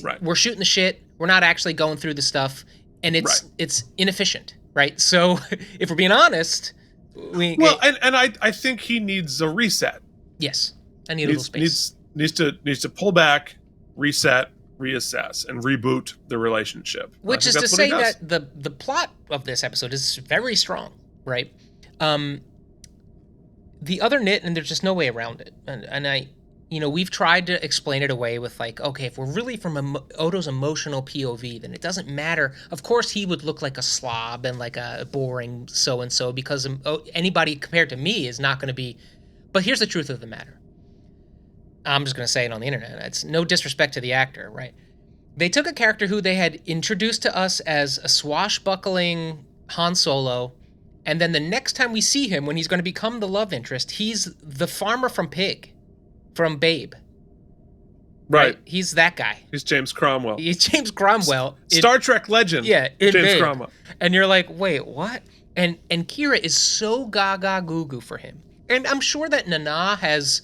Right. We're shooting the shit. We're not actually going through the stuff, and it's inefficient, right? So if we're being honest, and I think he needs a reset. Yes, I need a little space. Needs to pull back, reset, reassess and reboot the relationship. Which is to say that the plot of this episode is very strong, right? The other nit, and there's just no way around it. And I, we've tried to explain it away with like, okay, if we're really from Odo's emotional POV, then it doesn't matter. Of course, he would look like a slob and like a boring so-and-so because anybody compared to me is not going to be. But here's the truth of the matter. I'm just going to say it on the internet. It's no disrespect to the actor, right? They took a character who they had introduced to us as a swashbuckling Han Solo, and then the next time we see him, when he's going to become the love interest, he's the farmer from Babe. Right. He's that guy. He's James Cromwell. He's James Cromwell. Star Trek legend. Yeah, James Babe. Cromwell. And you're like, wait, what? And Kira is so gaga goo goo for him. And I'm sure that Nana has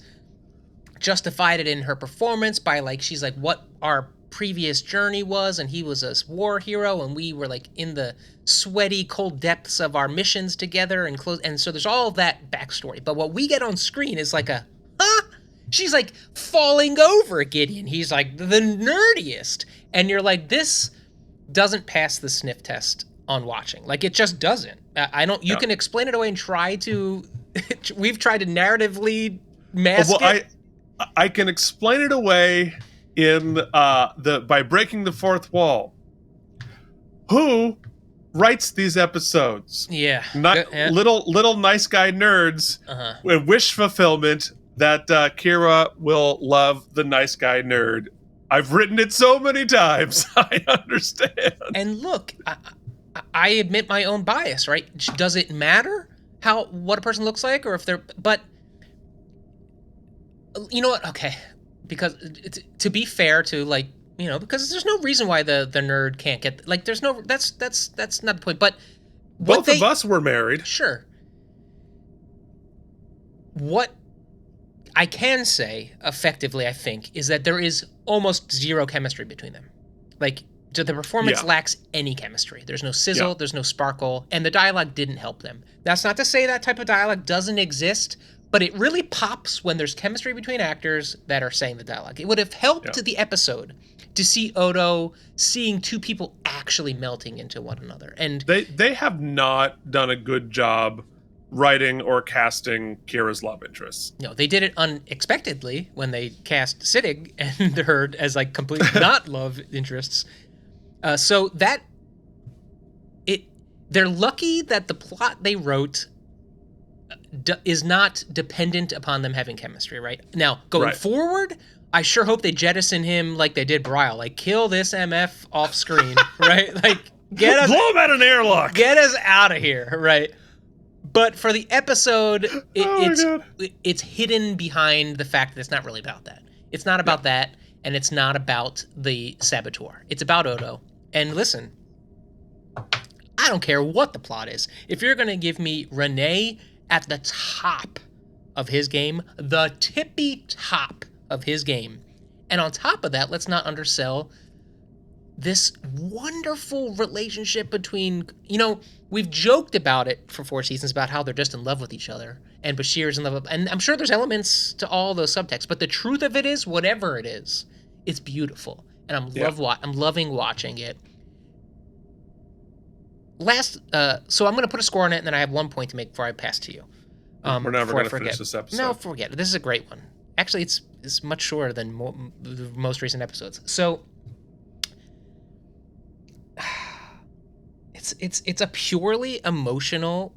justified it in her performance by like, she's like, what our previous journey was, and he was a war hero, and we were like in the sweaty, cold depths of our missions together, and so there's all that backstory. But what we get on screen is like she's like falling over Gideon. He's like the nerdiest, and you're like, this doesn't pass the sniff test on watching. Like, it just doesn't. You can explain it away and try to. We've tried to narratively mask it. I can explain it away in by breaking the fourth wall. Who writes these episodes? Yeah. Little nice guy nerds with wish fulfillment that Kira will love the nice guy nerd. I've written it so many times. I understand. And look, I admit my own bias, right? Does it matter what a person looks like, or if they're? But you know what? Okay. Because to be fair to because there's no reason why the nerd can't get there's no that's not the point. But both of us were married. Sure. What I can say effectively, I think, is that there is almost zero chemistry between them. Like, the performance lacks any chemistry. There's no sizzle, there's no sparkle, and the dialogue didn't help them. That's not to say that type of dialogue doesn't exist. But it really pops when there's chemistry between actors that are saying the dialogue. It would have helped the episode to see Odo seeing two people actually melting into one another. And they have not done a good job writing or casting Kira's love interests. No, they did it unexpectedly when they cast Siddig and her as like completely not love interests. So that they're lucky that the plot they wrote is not dependent upon them having chemistry, right? Now, going forward, I sure hope they jettison him like they did Brile. Like, kill this MF off screen, right? Like, get us... Blow him out an airlock! Get us out of here, right? But for the episode, it's hidden behind the fact that it's not really about that. It's not about that, and it's not about the saboteur. It's about Odo. And listen, I don't care what the plot is. If you're going to give me Renee at the top of his game, the tippy top of his game, and on top of that, let's not undersell this wonderful relationship between, we've joked about it for 4 seasons about how they're just in love with each other, and Bashir's in love with, and I'm sure there's elements to all those subtexts, but the truth of it is, whatever it is, it's beautiful, and I'm loving watching it. So I'm going to put a score on it, and then I have 1 point to make before I pass to you. We're never going to finish this episode. No, forget it. This is a great one. Actually, it's much shorter than the most recent episodes. So it's a purely emotional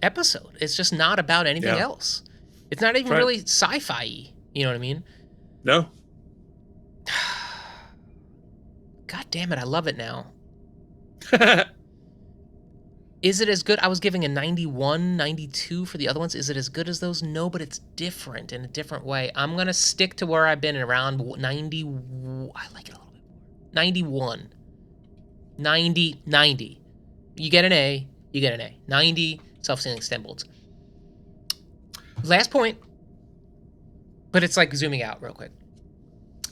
episode. It's just not about anything else. It's not even really sci-fi-y. You know what I mean? No. God damn it, I love it now. Is it as good? I was giving a 91, 92 for the other ones. Is it as good as those? No, but it's different in a different way. I'm going to stick to where I've been around 90. I like it a little bit more. 91. 90. You get an A, you get an A. 90 self-sealing stem bolts. Last point, but it's like zooming out real quick.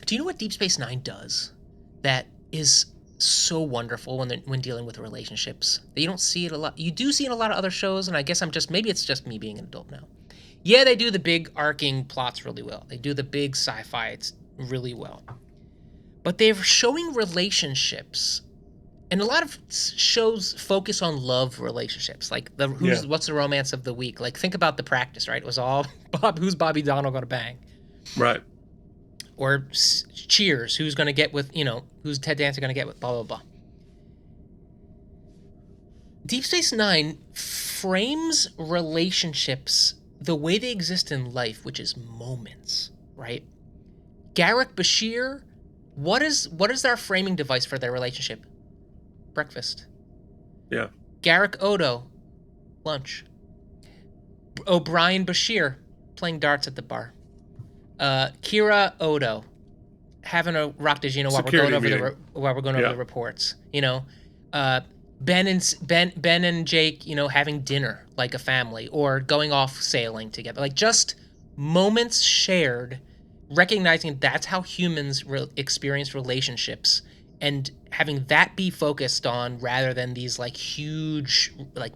Do you know what Deep Space Nine does that is so wonderful when dealing with relationships? You don't see it a lot. You do see it in a lot of other shows, and I guess maybe it's just me being an adult now. Yeah, they do the big arcing plots really well. They do the big sci-fi really well. but they're showing relationships. And a lot of shows focus on love relationships, like what's the romance of the week. Like think about The Practice, right? It was all who's Bobby Donnell gonna bang, Right. or Cheers, who's gonna get with who's Ted Danson gonna get with blah blah blah. Deep Space Nine frames relationships the way they exist in life, which is moments, right? Garrick Bashir, what is our framing device for their relationship? Breakfast. Yeah. Garrick Odo, lunch. O'Brien Bashir, playing darts at the bar. Kira Odo, having a rock de Gino while we're going over the reports. Ben and Jake, having dinner like a family, or going off sailing together. Like just moments shared, recognizing that's how humans experience relationships, and having that be focused on rather than these like huge like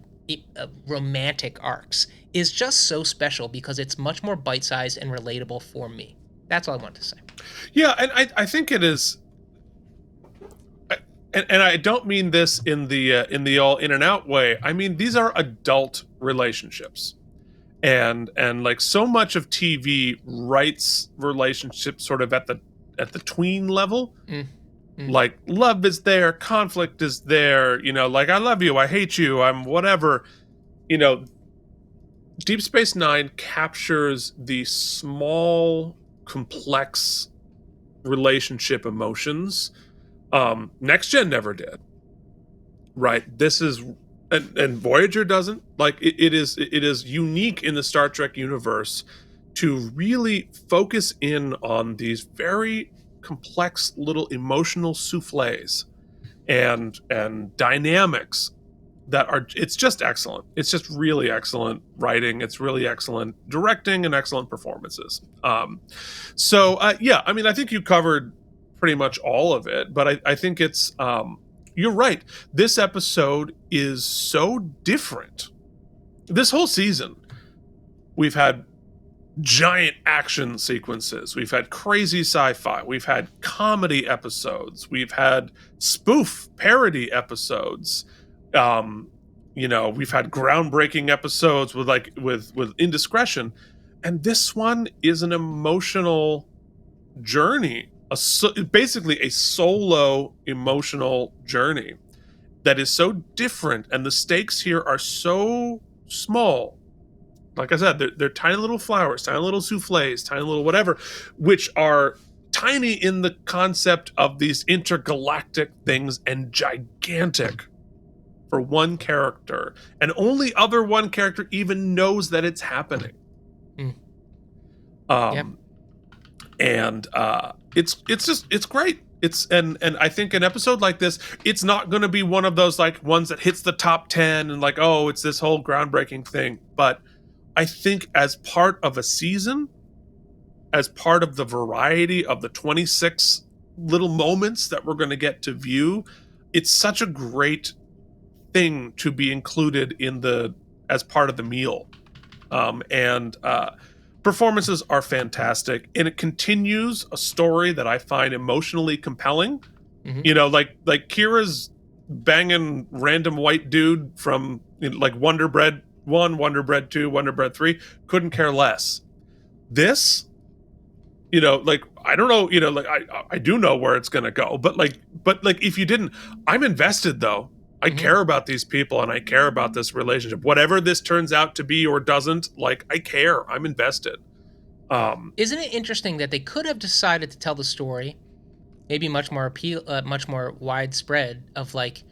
romantic arcs is just so special, because it's much more bite-sized and relatable for me. That's all I want to say. Yeah, and I think it is, and I don't mean this in the all in and out way. I mean, these are adult relationships, and like so much of TV writes relationships sort of at the tween level. Like love is there, conflict is there, like I love you, I hate you, I'm whatever. Deep Space Nine captures the small, complex relationship emotions. Next Gen never did. Right? This is, and Voyager doesn't. Like it is unique in the Star Trek universe to really focus in on these very complex little emotional souffles and dynamics that are, it's just excellent. It's just really excellent writing. It's really excellent directing and excellent performances. Yeah, I mean, I think you covered pretty much all of it, but I think it's, you're right. This episode is so different. This whole season, we've had giant action sequences. We've had crazy sci-fi. We've had comedy episodes. We've had spoof parody episodes. We've had groundbreaking episodes with indiscretion, and this one is an emotional journey, basically a solo emotional journey that is so different, and the stakes here are so small. Like I said, they're tiny little flowers, tiny little souffles, tiny little whatever, which are tiny in the concept of these intergalactic things and gigantic for one character. And only other one character even knows that it's happening. And it's great. And I think an episode like this, it's not going to be one of those like ones that hits the top 10 and like, oh, it's this whole groundbreaking thing. But I think as part of a season, as part of the variety of the 26 little moments that we're going to get to view, it's such a great thing to be included as part of the meal. Performances are fantastic, and it continues a story that I find emotionally compelling. Like Kira's banging random white dude from like Wonder Bread 1, Wonder Bread 2, Wonder Bread 3, couldn't care less. This, like, I don't know, like I do know where it's going to go, but if you didn't, I'm invested though. I care about these people and I care about this relationship. Whatever this turns out to be or doesn't, like, I care. I'm invested. Isn't it interesting that they could have decided to tell the story maybe much more widespread of like,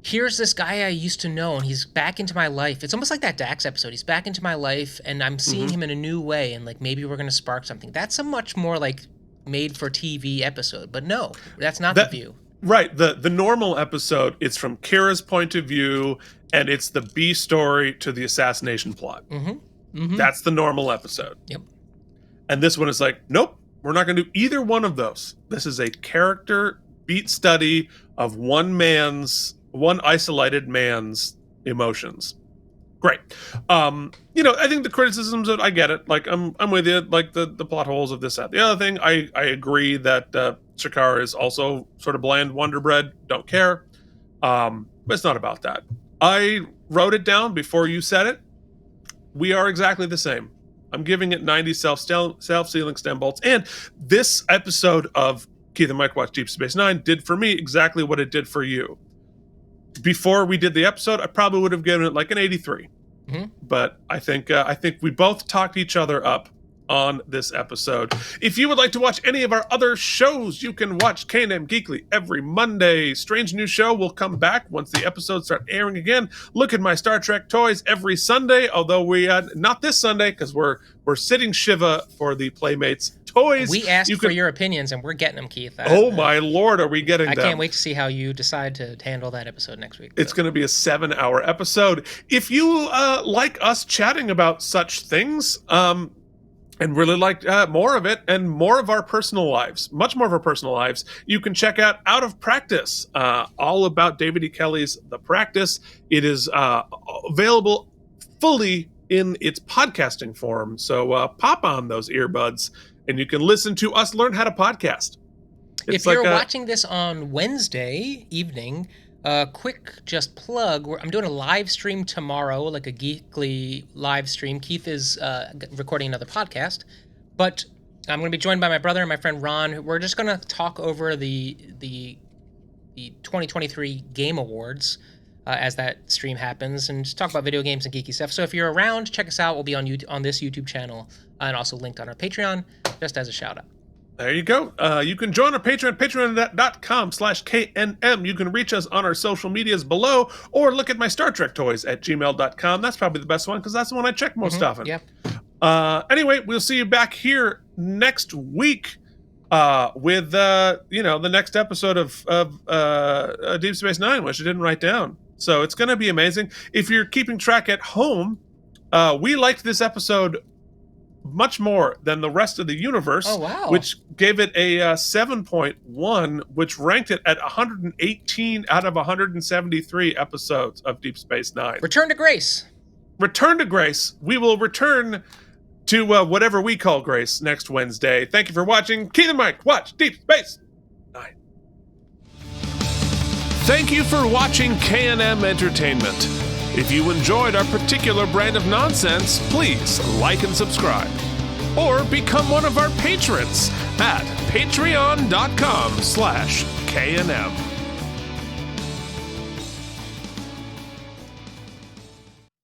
here's this guy I used to know and he's back into my life. It's almost like that Dax episode. He's back into my life and I'm seeing him in a new way, and like maybe we're going to spark something. That's a much more like made for TV episode, but no, that's not the view. Right. The normal episode, it's from Kira's point of view, and it's the B story to the assassination plot. That's the normal episode. Yep. And this one is like, nope, we're not going to do either one of those. This is a character beat study of one isolated man's emotions. Great. I think the criticisms I get it. Like I'm with you. Like the plot holes of this, that, the other thing. I agree that Shakaar is also sort of bland Wonder Bread. Don't care. But it's not about that. I wrote it down before you said it. We are exactly the same. I'm giving it 90 self-sealing stem bolts. And this episode of Keith and Mike Watch Deep Space Nine did for me exactly what it did for you. Before we did the episode, I probably would have given it like an 83. Mm-hmm. But I think we both talked each other up on this episode. If you would like to watch any of our other shows, you can watch K&M Geekly every Monday. Strange New Show will come back once the episodes start airing again. Look at my Star Trek toys every Sunday, although we not this Sunday because we're sitting Shiva for the Playmates toys. We asked for your opinions, and we're getting them, Keith. My Lord, are we getting them? I can't wait to see how you decide to handle that episode next week. It's going to be a 7-hour episode. If you like us chatting about such things, and really like more of it and more of our personal lives, much more of our personal lives, you can check out Out of Practice, all about David E. Kelly's The Practice. It is available fully in its podcasting form. So pop on those earbuds and you can listen to us learn how to podcast. If you're watching this on Wednesday evening, quick just plug, I'm doing a live stream tomorrow, like a geekly live stream. Keith is recording another podcast, but I'm going to be joined by my brother and my friend Ron. We're just going to talk over the 2023 Game Awards as that stream happens, and just talk about video games and geeky stuff. So if you're around, check us out. We'll be on this YouTube channel and also linked on our Patreon, just as a shout out. There you go. You can join our Patreon, patreon.com/KNM. You can reach us on our social medias below, or look at my Star Trek toys at gmail.com. That's probably the best one, because that's the one I check most often. Yeah. Anyway, we'll see you back here next week with the next episode of Deep Space Nine, which I didn't write down. So it's going to be amazing. If you're keeping track at home, we liked this episode much more than the rest of the universe, which gave it a 7.1, which ranked it at 118 out of 173 episodes of Deep Space Nine. Return to Grace. Return to Grace. We will return to whatever we call Grace next Wednesday. Thank you for watching. Keith and Mike watch Deep Space Nine. Thank you for watching K&M Entertainment. If you enjoyed our particular brand of nonsense, please like and subscribe. Or become one of our patrons at patreon.com/KNM.